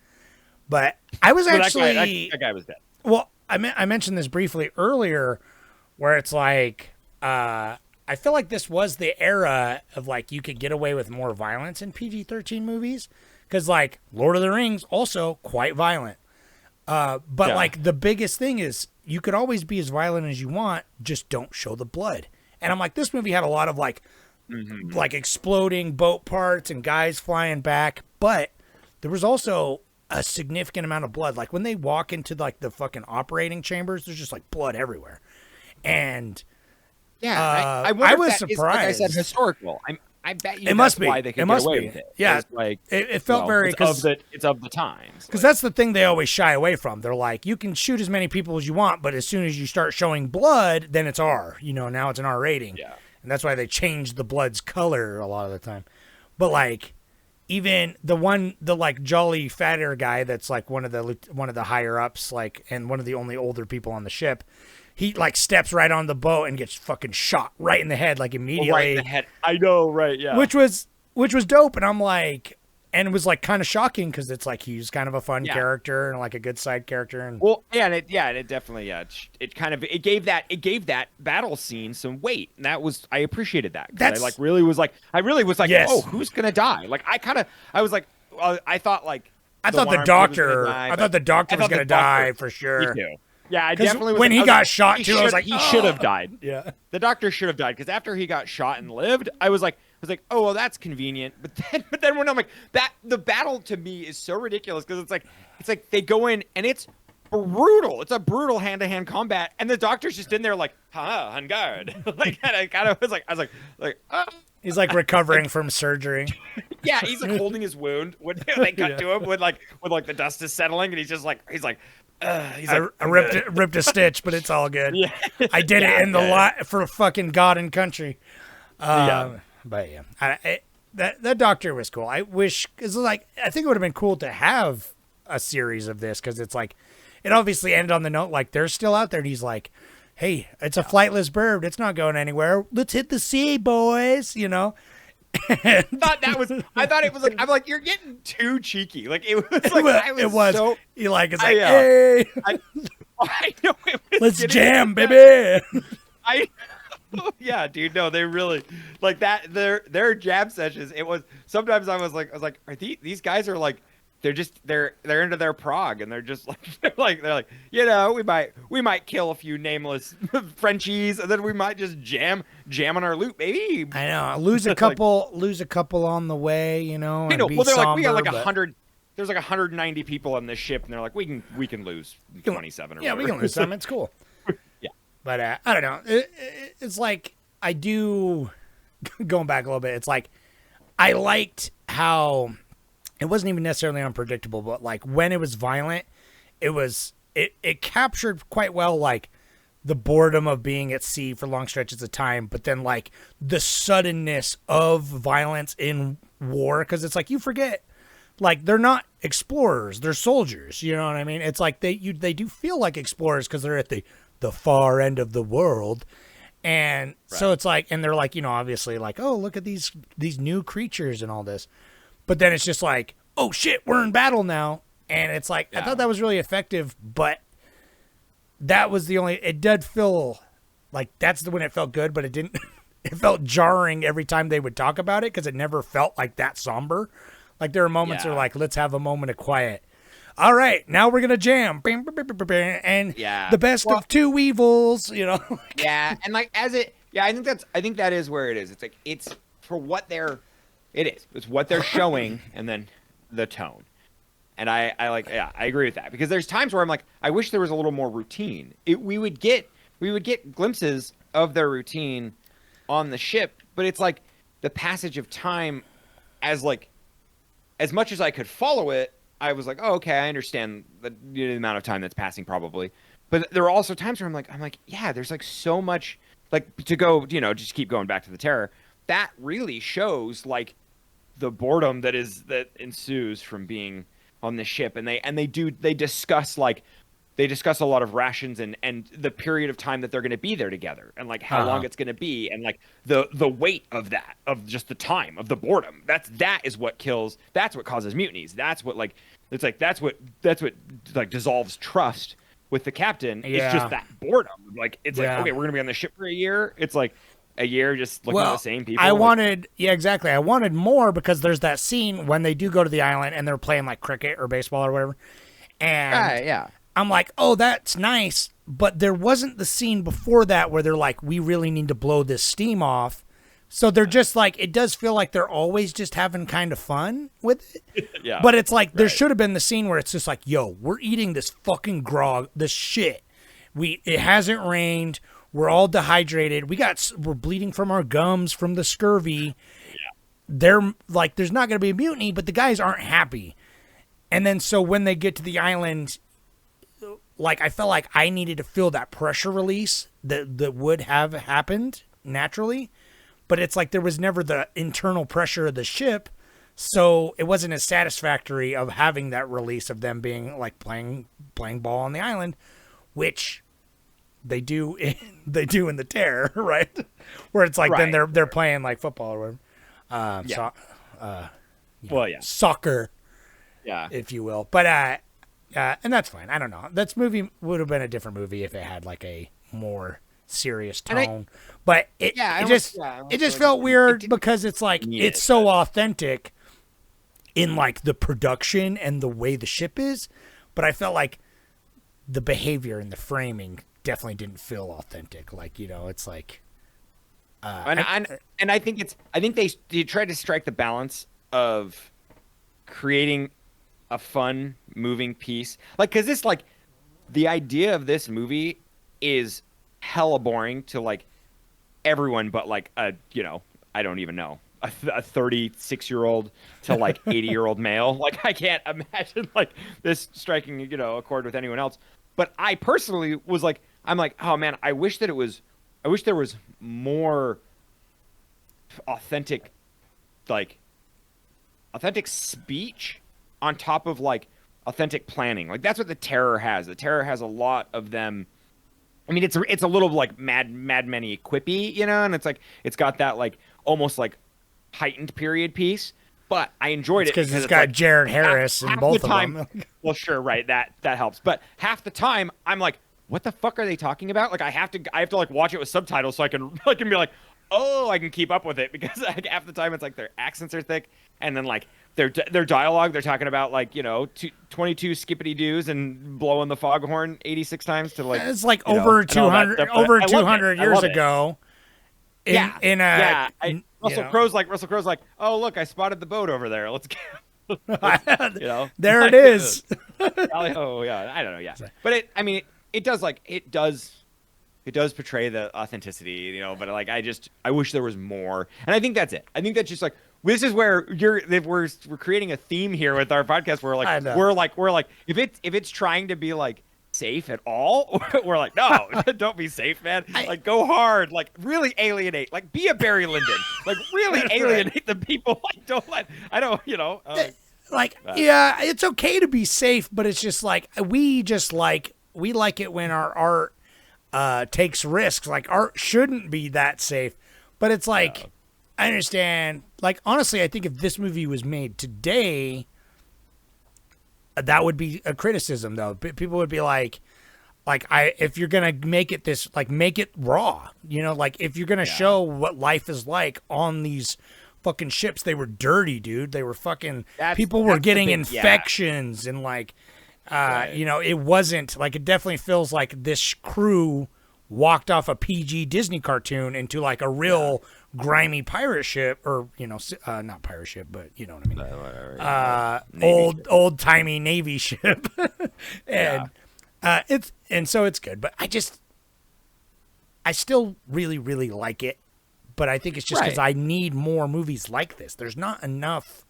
But I was actually. That guy was dead. Well, I mentioned this briefly earlier where it's like, I feel like this was the era of like you could get away with more violence in PG-13 movies because like Lord of the Rings also quite violent. But like the biggest thing is you could always be as violent as you want, just don't show the blood. And I'm like, this movie had a lot of like exploding boat parts and guys flying back, but there was also a significant amount of blood. Like when they walk into like the fucking operating chambers, there's just like blood everywhere. And I I was surprised. Like I said, historical. I bet you It must that's be. why they could It get must away be. with it. Yeah. It's like It felt well, very it's of the times. because that's the thing they always shy away from. They're like, you can shoot as many people as you want, but as soon as you start showing blood, then it's R. Now it's an R rating. Yeah. And that's why they change the blood's color a lot of the time. But like, even the like jolly fatter guy that's like one of the higher ups, like, and one of the only older people on the ship, he like steps right on the boat and gets fucking shot right in the head, like immediately. Right in the head. I know, right? Yeah. Which was dope, and I'm like, and it was like kind of shocking because it's like he's kind of a fun character and like a good side character, and and it definitely it gave that battle scene some weight, and I appreciated that. That's I really was like, yes. oh, who's gonna die? Like I was like, I thought like I thought the doctor was gonna die for sure. Me too. Yeah, I definitely was. When he got shot too, I was like, he should have died. Yeah, the doctor should have died because after he got shot and lived, I was like, oh well, that's convenient. But then when I'm like the battle to me is so ridiculous because it's like they go in and it's brutal. It's a brutal hand-to-hand combat, and the doctor's just in there like, on guard. Like, and I kind of was like, oh. He's like recovering from surgery. Yeah, he's like holding his wound when they cut to him with the dust is settling, and he's like. I ripped a stitch, but it's all good. Yeah. I did it in the lot for fucking God and country. But yeah, that doctor was cool. I wish, cause like I think it would have been cool to have a series of this because it's like it obviously ended on the note like they're still out there. And he's like, "Hey, it's a flightless bird. It's not going anywhere. Let's hit the sea, boys." I thought it was like I'm like you're getting too cheeky. Like it was like it was. So, he like it's like hey, I know it was let's jam, baby. Yeah, dude. No, they really like that. Their jam sessions. It was sometimes I was like, are these guys are like they're into their prog and they're just like they're like we might kill a few nameless Frenchies and then we might just jam on our loot, baby. I know, lose a couple on the way, I know. Well, they're like we got like 100. There's like 190 people on this ship, and they're like we can lose 27 or whatever. We can lose some. It's cool. Yeah, but I don't know. It's like I do going back a little bit. It's like I liked how. It wasn't even necessarily unpredictable, but like when it was violent, it captured quite well like the boredom of being at sea for long stretches of time, but then like the suddenness of violence in war, because it's like you forget, like they're not explorers, they're soldiers. You know what I mean? It's like they do feel like explorers because they're at the far end of the world. And so it's like, and they're like, obviously like, oh, look at these new creatures and all this. But then it's just like, oh shit, we're in battle now. And it's like, I thought that was really effective, but that was it did feel like that's when it felt good, but it didn't, it felt jarring every time they would talk about it because it never felt like that somber. Like there were moments where like, let's have a moment of quiet. All right, now we're going to jam. And the best of two evils, Yeah, and like I think that is where it is. It's like, it's for what it's what they're showing and then the tone. And I agree with that because there's times where I'm like, I wish there was a little more routine. We would get glimpses of their routine on the ship, but it's like the passage of time as much as I could follow it, I was like, oh, okay, I understand the amount of time that's passing probably. But there are also times where I'm like, yeah, there's like so much like to go, just keep going back to the terror. That really shows like the boredom that ensues from being on the ship, and they discuss a lot of rations and the period of time that they're going to be there together and like how long it's going to be and like the weight of that, of just the time of the boredom. That is what kills. That's what causes mutinies. That's what like it's like that's what like dissolves trust with the captain. Yeah. It's just that boredom. Like it's like, okay, we're going to be on the ship for a year. It's like a year just looking at the same people. I wanted more because there's that scene when they do go to the island and they're playing like cricket or baseball or whatever. And I'm like, oh, that's nice. But there wasn't the scene before that where they're like, we really need to blow this steam off. So they're just like, it does feel like they're always just having kind of fun with it. Yeah. But it's like, there should have been the scene where it's just like, yo, we're eating this fucking grog, this shit. It hasn't rained. We're all dehydrated. We're bleeding from our gums from the scurvy. they're like, there's not going to be a mutiny, but the guys aren't happy. And then so when they get to the island, like I felt like I needed to feel that pressure release that would have happened naturally, but it's like there was never the internal pressure of the ship, so it wasn't as satisfactory of having that release of them being like playing ball on the island, which they do in the Terror, right? Where it's like then they're playing like football or whatever. Soccer, if you will. But and that's fine. I don't know. That movie would have been a different movie if it had like a more serious tone. But it just felt weird because it's like it's so authentic in like the production and the way the ship is. But I felt like the behavior and the framing definitely didn't feel authentic. Like, you know, it's like and I think they tried to strike the balance of creating a fun moving piece, like, because this, like, the idea of this movie is hella boring to like everyone but like a, you know, I don't even know, a 36-year-old to like 80-year-old male. Like, I can't imagine like this striking, you know, a chord with anyone else. But I personally was like, I'm like, oh man, I wish there was more authentic speech on top of like authentic planning. Like, that's what the Terror has. The Terror has a lot of them. I mean, it's a little like Mad Men-y quippy, you know, and it's like it's got that like almost like heightened period piece. But I enjoyed it because it's got like Jared Harris in both of them. Well, sure, right, that helps. But half the time, I'm like, what the fuck are they talking about? Like, I have to like watch it with subtitles so I can be like, oh, I can keep up with it, because like half the time it's like their accents are thick, and then like their dialogue, they're talking about like, you know, 22 skippity doos and blowing the foghorn 86 times to like, it's like over 200 years ago. Russell Crowe's like, oh look, I spotted the boat over there. Let's go. You know, there it is. Oh yeah, I don't know, yeah, but it does portray the authenticity, you know. But like, I wish there was more, and I think that's it. I think that's just like, this is where we're creating a theme here with our podcast. We're like, if it's trying to be like safe at all, we're like, no, don't be safe, man. Like, go hard, like really alienate, like be a Barry Lyndon, like really alienate the people. Like, yeah, it's okay to be safe, but it's just like we like it when our art takes risks. Like, art shouldn't be that safe, but it's like, I understand. Like, honestly, I think if this movie was made today, that would be a criticism, though. People would be like, if you're gonna make it this, like, make it raw, you know, like if you're gonna show what life is like on these fucking ships. They were dirty, dude. They were fucking, people were getting infections and like, you know, it wasn't like, it definitely feels like this crew walked off a PG Disney cartoon into like a real grimy pirate ship, or, you know, not pirate ship, but you know what I mean. Old timey Navy ship. And so it's good, but I still really, really like it, but I think it's just because I need more movies like this. There's not enough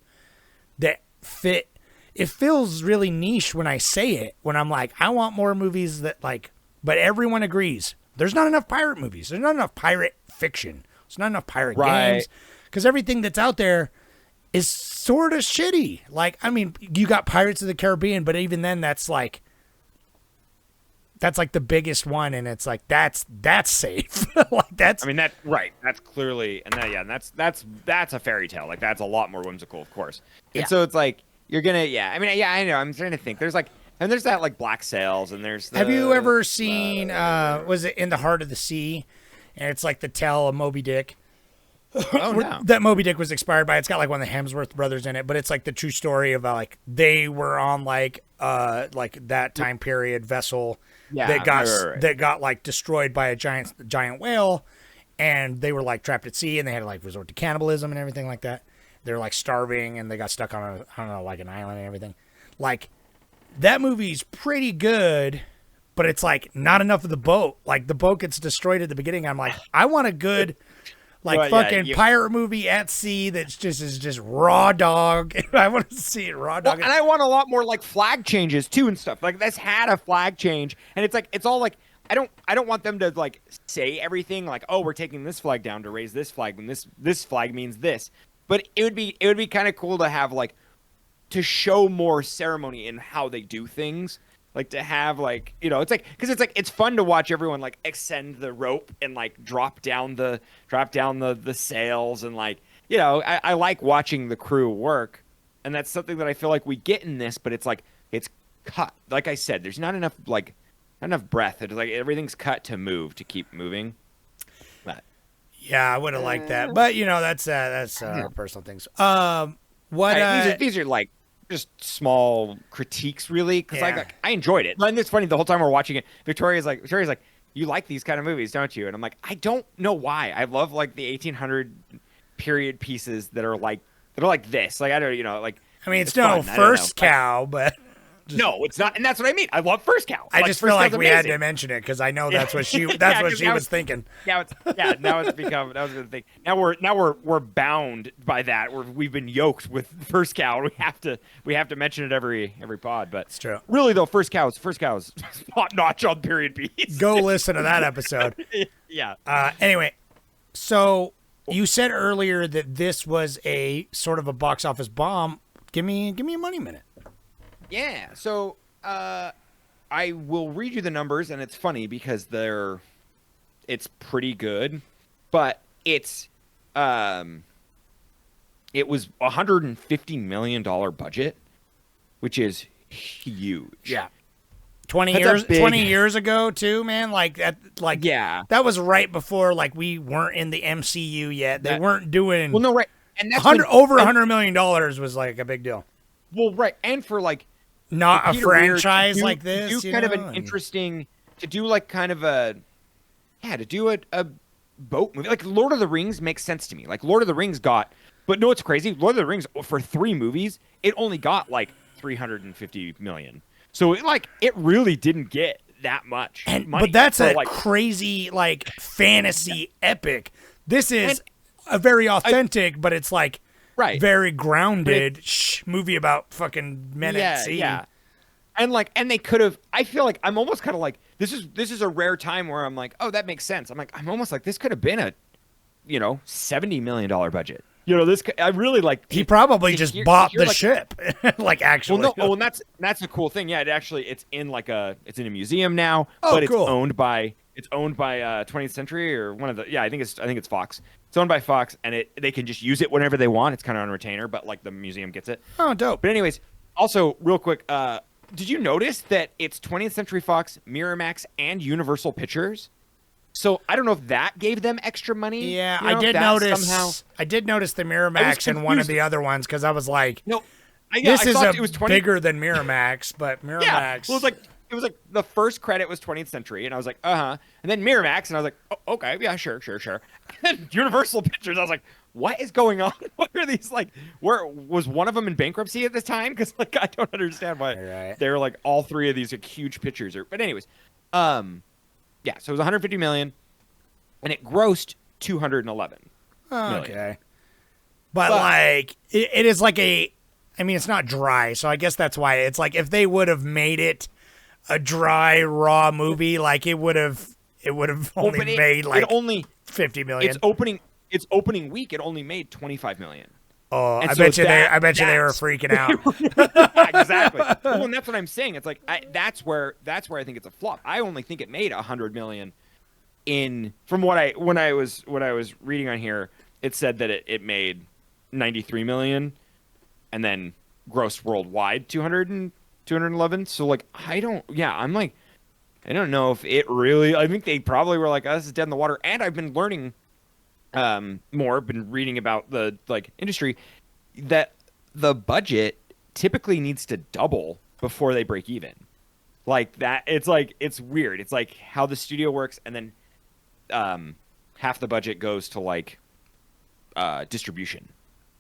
that fit. It feels really niche when I say it, when I'm like, I want more movies that like, but everyone agrees. There's not enough pirate movies. There's not enough pirate fiction. There's not enough pirate games. Because everything that's out there is sort of shitty. Like, I mean, you got Pirates of the Caribbean, but even then that's like the biggest one, and it's like that's safe. Like, that's, I mean, that's clearly, and that's a fairy tale. Like, that's a lot more whimsical, of course. And so it's like, you're gonna, I know. I'm trying to think. There's like, and there's that like Black Sails, and there's have you ever seen was it In the Heart of the Sea? And it's like the tale of Moby Dick. Oh no, that Moby Dick was inspired by. It's got like one of the Hemsworth brothers in it, but it's like the true story of like they were on like that time period vessel that got like destroyed by a giant whale, and they were like trapped at sea, and they had to like resort to cannibalism and everything like that. They're like starving, and they got stuck on like an island and everything. Like, that movie's pretty good, but it's like not enough of the boat. Like, the boat gets destroyed at the beginning. I'm like, I want a good, like Well, fucking yeah, pirate movie at sea that's just is just raw dog. I want to see it raw Well, dog. and I want a lot more like flag changes too and stuff. Like this had a flag change, and it's all like I don't want them to like say everything like, oh, we're taking this flag down to raise this flag when this flag means this. But it would be kind of cool to have like to show more ceremony in how they do things. Like to have like, it's like because it's fun to watch everyone like extend the rope and like drop down the sails and like I like watching the crew work, and that's something that I feel like we get in this, but it's like it's cut. Like I said, there's not enough breath. It's like everything's cut to move to keep moving. But Yeah, I would have liked that, but that's personal things. these are like just small critiques, really, because Yeah. I enjoyed it. And it's funny the whole time we're watching it. Victoria's like, you like these kind of movies, don't you? And I'm like, I don't know why. I love like the 1800 period pieces that are like this. Like I don't, like. I mean, it's fun. no I don't know. First Cow, but No, it's not, and that's what I mean. I love First Cow. I just feel like Cow's we had amazing. to mention it because I know that's what she 'cause now was thinking. Now it's become that was the thing. Now we're bound by that. We've been yoked with First Cow. We have to mention it every pod. But It's true. Really though, First Cow is top notch on period piece. Go listen to that episode. Yeah. Anyway, so you said earlier that this was a sort of a box office bomb. Give me a money minute. Yeah. So I will read you the numbers, and it's funny because it's pretty good, but it was $150 million budget, which is huge. Yeah. 20 That's years a big- 20 years ago too, man. Like that Yeah. That was right before like we weren't in the MCU yet. They weren't doing Well, no, right. And that's over $100 million was like a big deal. Well, right. And for like Not a Peter Weir franchise to do- like this. To do you kind of know, an interesting, to do like kind of a, to do a boat movie. Like Lord of the Rings makes sense to me. Like Lord of the Rings but no, it's crazy. Lord of the Rings, for 3 movies, it only got like $350 million. So it really didn't get that much money. But that's for, a crazy like fantasy epic. This is a very authentic, but it's like right. very grounded movie about fucking men at sea. Yeah. And they could have. I feel like I'm almost kind of like this is a rare time where I'm like, oh, that makes sense. I'm almost like this could have been a, $70 million budget. I really like. He probably just bought the ship, like actually. Well, no, and that's a cool thing. Yeah, it's in it's in a museum now, Oh, but cool. it's owned by 20th Century or one of the. Yeah, I think it's Fox. It's owned by Fox, and they can just use it whenever they want. It's kind of on retainer, but like the museum gets it. Oh, dope. But anyways, also real quick, did you notice that it's 20th Century Fox, Miramax, and Universal Pictures? So I don't know if that gave them extra money. Yeah, I did notice. I did notice the Miramax and one of confused. the other ones because I was like, No, this is it was 20 bigger than Miramax, but Miramax. Yeah, well, it was like the first credit was 20th Century, and I was like, and then Miramax, and I was like, oh, okay, yeah, sure. And then Universal Pictures, I was like, what is going on? What are these like? Where was one of them in bankruptcy at this time? Because like I don't understand why they're like all 3 of these like huge pictures. But anyways, yeah, so it was 150 million, and it grossed 211. Okay, but like it is like I mean, it's not dry, so I guess that's why it's like if they would have made it a dry raw movie, like it would have only made like 50 million. Its opening week, it only made 25 million. Oh, And I so bet you that- they were freaking out. Exactly. Well, and that's what I'm saying. It's like that's where I think it's a flop. I only think it made 100 million. From when I was reading on here, it said that it made 93 million, and then grossed worldwide 211. So like I don't know if it really. I think they probably were like, oh, this is dead in the water. And I've been learning more, been reading about the like industry, that the budget typically needs to double before they break even. Like that, it's weird. It's like how the studio works, and then half the budget goes to like distribution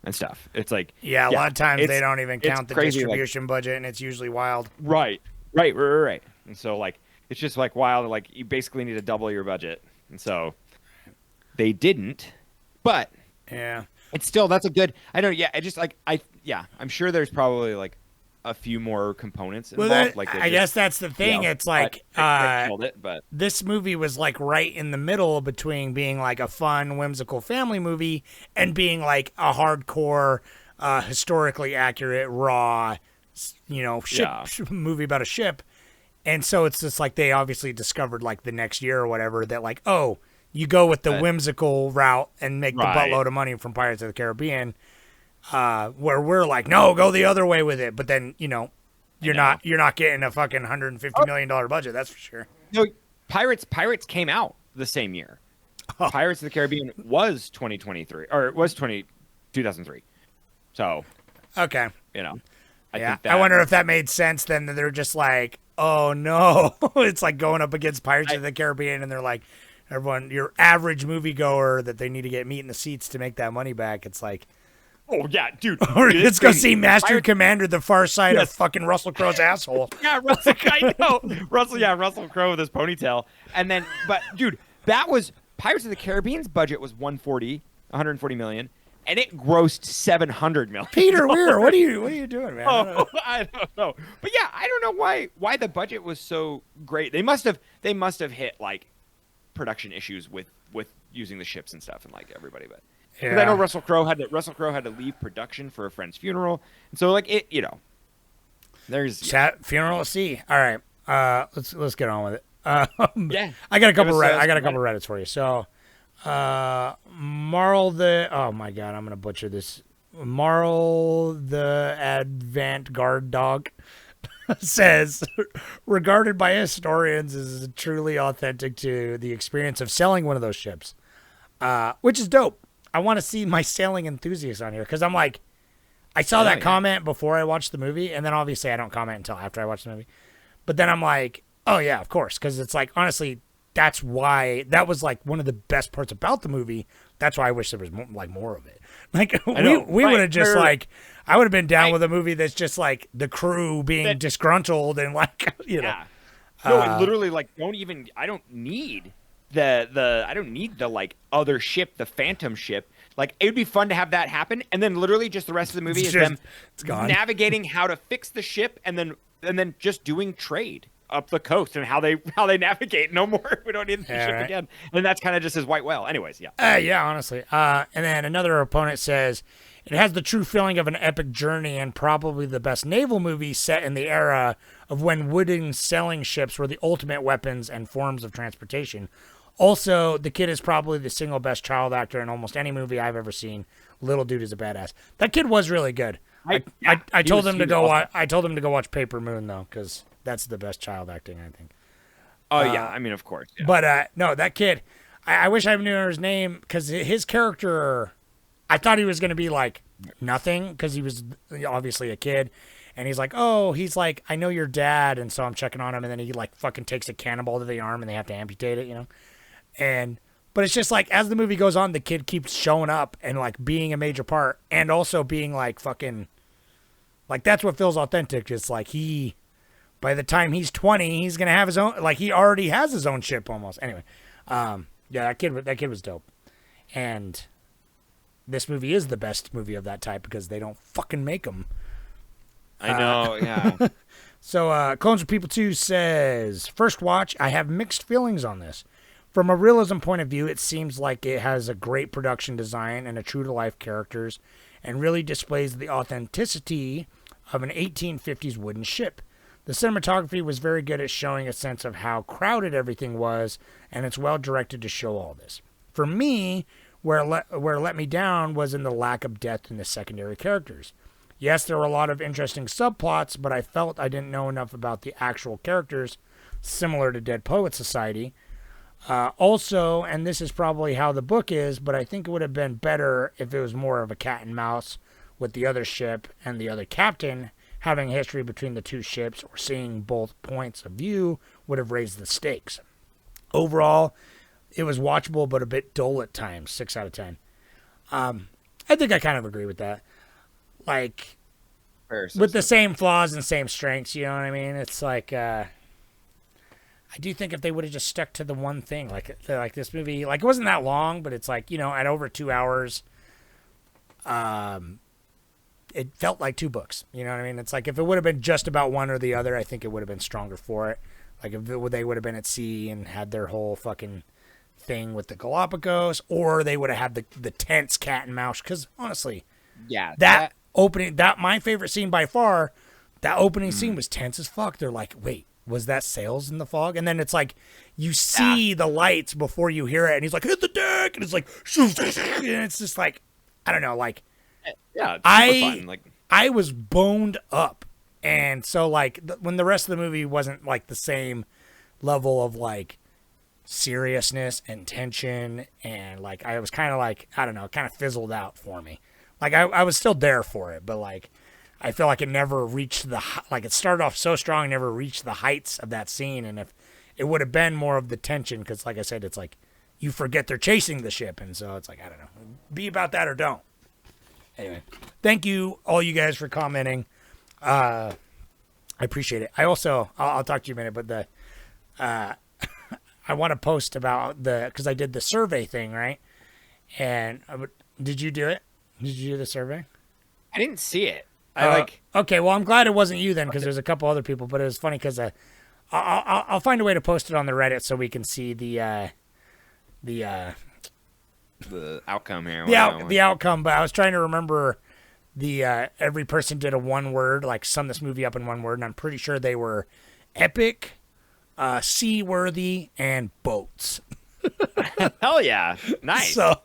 and stuff. It's like a lot of times they don't even count the crazy, distribution budget, and it's usually wild. Right. And so like it's just like wild. Like you basically need to double your budget, and so they didn't. but Yeah. it's still that's a good. I don't. Yeah, I just like I'm sure there's probably like a few more components involved. Well, like I guess that's the thing. It's like it killed it, but this movie was like right in the middle between being like a fun, whimsical family movie and being like a hardcore, historically accurate, raw, ship movie about a ship. And so it's just like they obviously discovered like the next year or whatever that like, oh, you go with the whimsical route and make the buttload of money from Pirates of the Caribbean. Where we're like, no, go the other way with it. But then, you're not getting a fucking $150 million budget. That's for sure. No, Pirates came out the same year. Oh. Pirates of the Caribbean was 2023 or it was 2003. So, okay. I think that, I wonder if that made sense then that they're just like, oh no, it's like going up against Pirates of the Caribbean and they're like, everyone, your average moviegoer that they need to get meat in the seats to make that money back. It's like, oh yeah, dude. Let's go see Master Commander, the far side of fucking Russell Crowe's asshole. Yeah, I know. Russell Crowe with his ponytail. And then, but dude, that was Pirates of the Caribbean's budget was 140 million, and it grossed 700 million. Peter Weir, what are you doing, man? I don't know. But yeah, I don't know why the budget was so great. They must have hit like production issues with using the ships and stuff and like everybody, but. Because I know Russell Crowe had to leave production for a friend's funeral, and so like it, there's funeral at sea. All right, let's get on with it. Yeah, I got a couple Reddits for you. So, Marl the oh my god, I'm gonna butcher this. Marl the Advent Guard Dog says, regarded by historians as truly authentic to the experience of sailing one of those ships, which is dope. I want to see my sailing enthusiasts on here because I'm like, I saw that comment before I watched the movie, and then obviously I don't comment until after I watch the movie. But then I'm like, oh yeah, of course, because it's like honestly, that's why that was like one of the best parts about the movie. That's why I wish there was more of it. Like we would have just like I would have been down with a movie that's just like the crew being disgruntled and like No, literally like I don't need the like other ship, the Phantom ship. Like it would be fun to have that happen, and then literally just the rest of the movie is them navigating how to fix the ship, and then just doing trade up the coast and how they navigate. No more. We don't need the ship again. And that's kind of just his white whale. Anyways, yeah. Yeah, honestly. And then another opponent says it has the true feeling of an epic journey and probably the best naval movie set in the era of when wooden sailing ships were the ultimate weapons and forms of transportation. Also, the kid is probably the single best child actor in almost any movie I've ever seen. Little dude is a badass. That kid was really good. I told him to go. I told him to go watch Paper Moon though, because that's the best child acting I think. Oh yeah, I mean of course. Yeah. But no, that kid. I wish I knew his name because his character. I thought he was going to be like nothing because he was obviously a kid. And he's like, oh, he's like, I know your dad, and so I'm checking on him, and then he like fucking takes a cannonball to the arm, and they have to amputate it, but it's just like as the movie goes on, the kid keeps showing up and like being a major part, and also being like fucking, like that's what feels authentic. It's like by the time he's 20, he's gonna have his own, like he already has his own ship almost. Anyway, yeah, that kid was dope, and this movie is the best movie of that type because they don't fucking make them. I know, yeah. So, Clones for People 2 says, first watch, I have mixed feelings on this. From a realism point of view, it seems like it has a great production design and a true-to-life characters, and really displays the authenticity of an 1850s wooden ship. The cinematography was very good at showing a sense of how crowded everything was, and it's well directed to show all this. For me, where it let me down was in the lack of depth in the secondary characters. Yes, there were a lot of interesting subplots, but I felt I didn't know enough about the actual characters, similar to Dead Poets Society. Also, and this is probably how the book is, but I think it would have been better if it was more of a cat and mouse with the other ship and the other captain having a history between the two ships, or seeing both points of view would have raised the stakes. Overall, it was watchable, but a bit dull at times. 6 out of 10. I think I kind of agree with that. Like, with the same flaws and same strengths, you know what I mean? It's like, I I do think if they would have just stuck to the one thing, like this movie, like it wasn't that long, but it's like, at over 2 hours, it felt like 2 books. You know what I mean? It's like if it would have been just about one or the other, I think it would have been stronger for it. Like if they would have been at sea and had their whole fucking thing with the Galapagos, or they would have had the tense cat and mouse. Because honestly, that opening, my favorite scene by far, that opening scene was tense as fuck. They're like, wait, was that sails in the fog? And then it's like you see the lights before you hear it, and he's like, hit the deck, and it's like, and it's just like, I don't know, like, yeah, it's super fun. Like, I was boned up, and so like when the rest of the movie wasn't like the same level of like seriousness and tension, and like I was kind of like, I don't know, kind of fizzled out for me. Like I was still there for it, but like I feel like it never reached it started off so strong, never reached the heights of that scene. And if it would have been more of the tension, because like I said, it's like you forget they're chasing the ship, and so it's like, I don't know, be about that or don't. Anyway, thank you all you guys for commenting. I appreciate it. I also, I'll talk to you in a minute, but I want to post about because I did the survey thing, right? And did you do it? Did you do the survey? I didn't see it. Okay, well, I'm glad it wasn't you then, because there's a couple other people, but it was funny because I'll find a way to post it on the Reddit so we can see the outcome here. The outcome, but I was trying to remember every person did a one word, like sum this movie up in one word, and I'm pretty sure they were epic, seaworthy, and boats. Hell yeah. Nice. So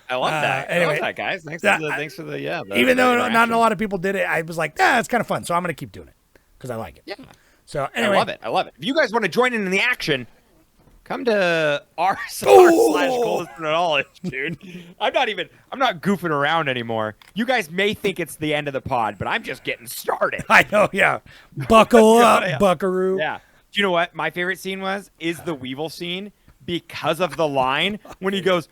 I love that. Anyway, I love that, guys. Thanks for the even though not a lot of people did it, I was like, it's kind of fun, so I'm going to keep doing it because I like it. Yeah. So anyway. I love it. If you guys want to join in the action, come to r/coldest knowledge, dude. I'm not goofing around anymore. You guys may think it's the end of the pod, but I'm just getting started. I know, yeah. Buckle up, buckaroo. Yeah. Do you know what my favorite scene is the Weevil scene, because of the line when he goes,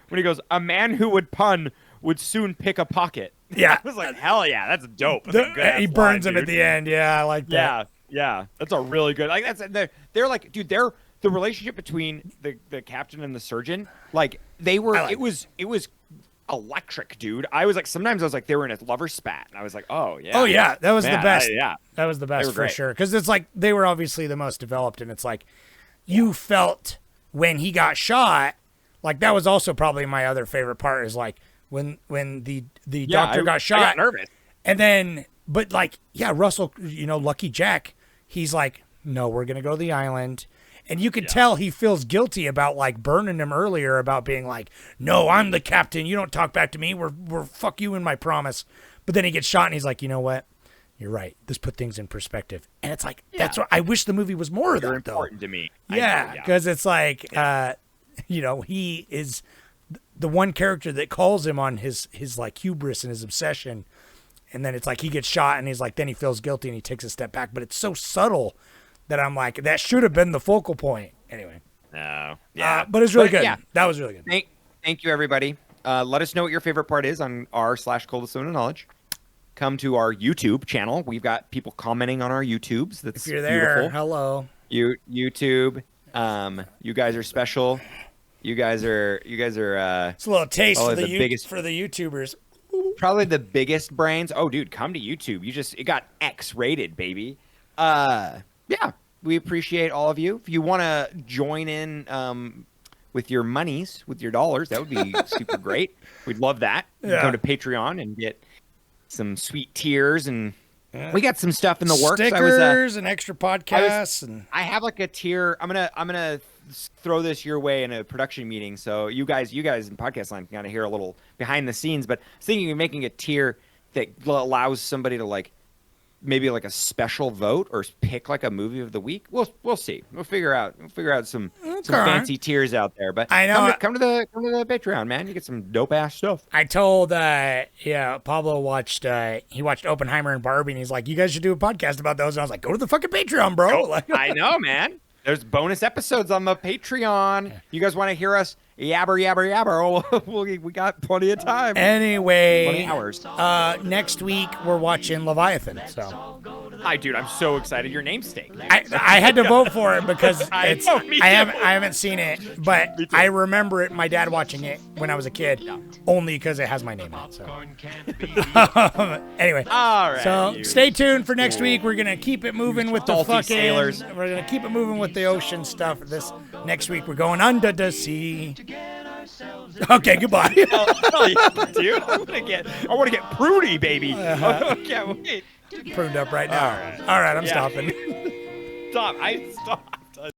a man who would pun would soon pick a pocket. Yeah. I was like, hell yeah, that's dope. He burns him at the end. Yeah, I like that. Yeah. That's a really good. Like they're like, dude, they're the relationship between the captain and the surgeon, like they were, it was electric, dude. I was like, sometimes I was like, they were in a lover spat, and I was like, oh yeah, that was the best. Yeah, that was the best for sure, because it's like they were obviously the most developed, and it's like you felt when he got shot, like that was also probably my other favorite part is like when the doctor got shot. I got nervous, and then but like Russell, Lucky Jack, he's like, no, we're gonna go to the island. And you could tell he feels guilty about like burning him earlier, about being like, no, I'm the captain. You don't talk back to me. We're fuck you in my promise. But then he gets shot and he's like, you know what? You're right. This put things in perspective. And it's like, that's what I wish the movie was more of that, though. Important to me. Yeah, because it's like, he is the one character that calls him on his like hubris and his obsession. And then it's like he gets shot and he's like, then he feels guilty and he takes a step back. But it's so subtle that I'm like, that should have been the focal point. Anyway. No. Yeah. But it's really good. Yeah. That was really good. Thank you, everybody. Let us know what your favorite part is on r/coldest knowledge. Come to our YouTube channel. We've got people commenting on our YouTubes. That's if you're there, beautiful. Hello. YouTube. You guys are special. You guys are. It's a little taste for the biggest, for the YouTubers. Probably the biggest brains. Oh, dude, come to YouTube. It got X-rated, baby. Yeah, we appreciate all of you. If you want to join in with your monies, with your dollars, that would be super great. We'd love that. Yeah. Go to Patreon and get some sweet tiers, and we got some stuff in the works. Stickers and extra podcasts. I have like a tier. I'm gonna throw this your way in a production meeting, so you guys in podcast land can kind of hear a little behind the scenes. But I was thinking of making a tier that allows somebody to like, maybe like a special vote or pick like a movie of the week. We'll see. We'll figure out some fancy tiers out there. But I know come to the Patreon, man. You get some dope ass stuff. I told Pablo watched Oppenheimer and Barbie, and he's like, you guys should do a podcast about those. And I was like, go to the fucking Patreon, bro. I know, man. There's bonus episodes on the Patreon. You guys want to hear us yabber yabber yabber? Oh, we got plenty of time. Anyway, 20 hours. Next week we're watching Leviathan. So Dude, I'm so excited. Your namesake. I had to vote for it because I it's. know, me I too. haven't seen it, but I remember it. My dad watching it when I was a kid, only because it has my name on it. So. Anyway, All right. so stay tuned for next week. We're gonna keep it moving with the Salty fucking. sailors. We're gonna keep it moving with the ocean stuff. This next week we're going under the sea. Okay, goodbye. Dude, I want to get prudy, baby. I can't wait. Pruned up right now. All right, I'm stopping. Stop. I stop.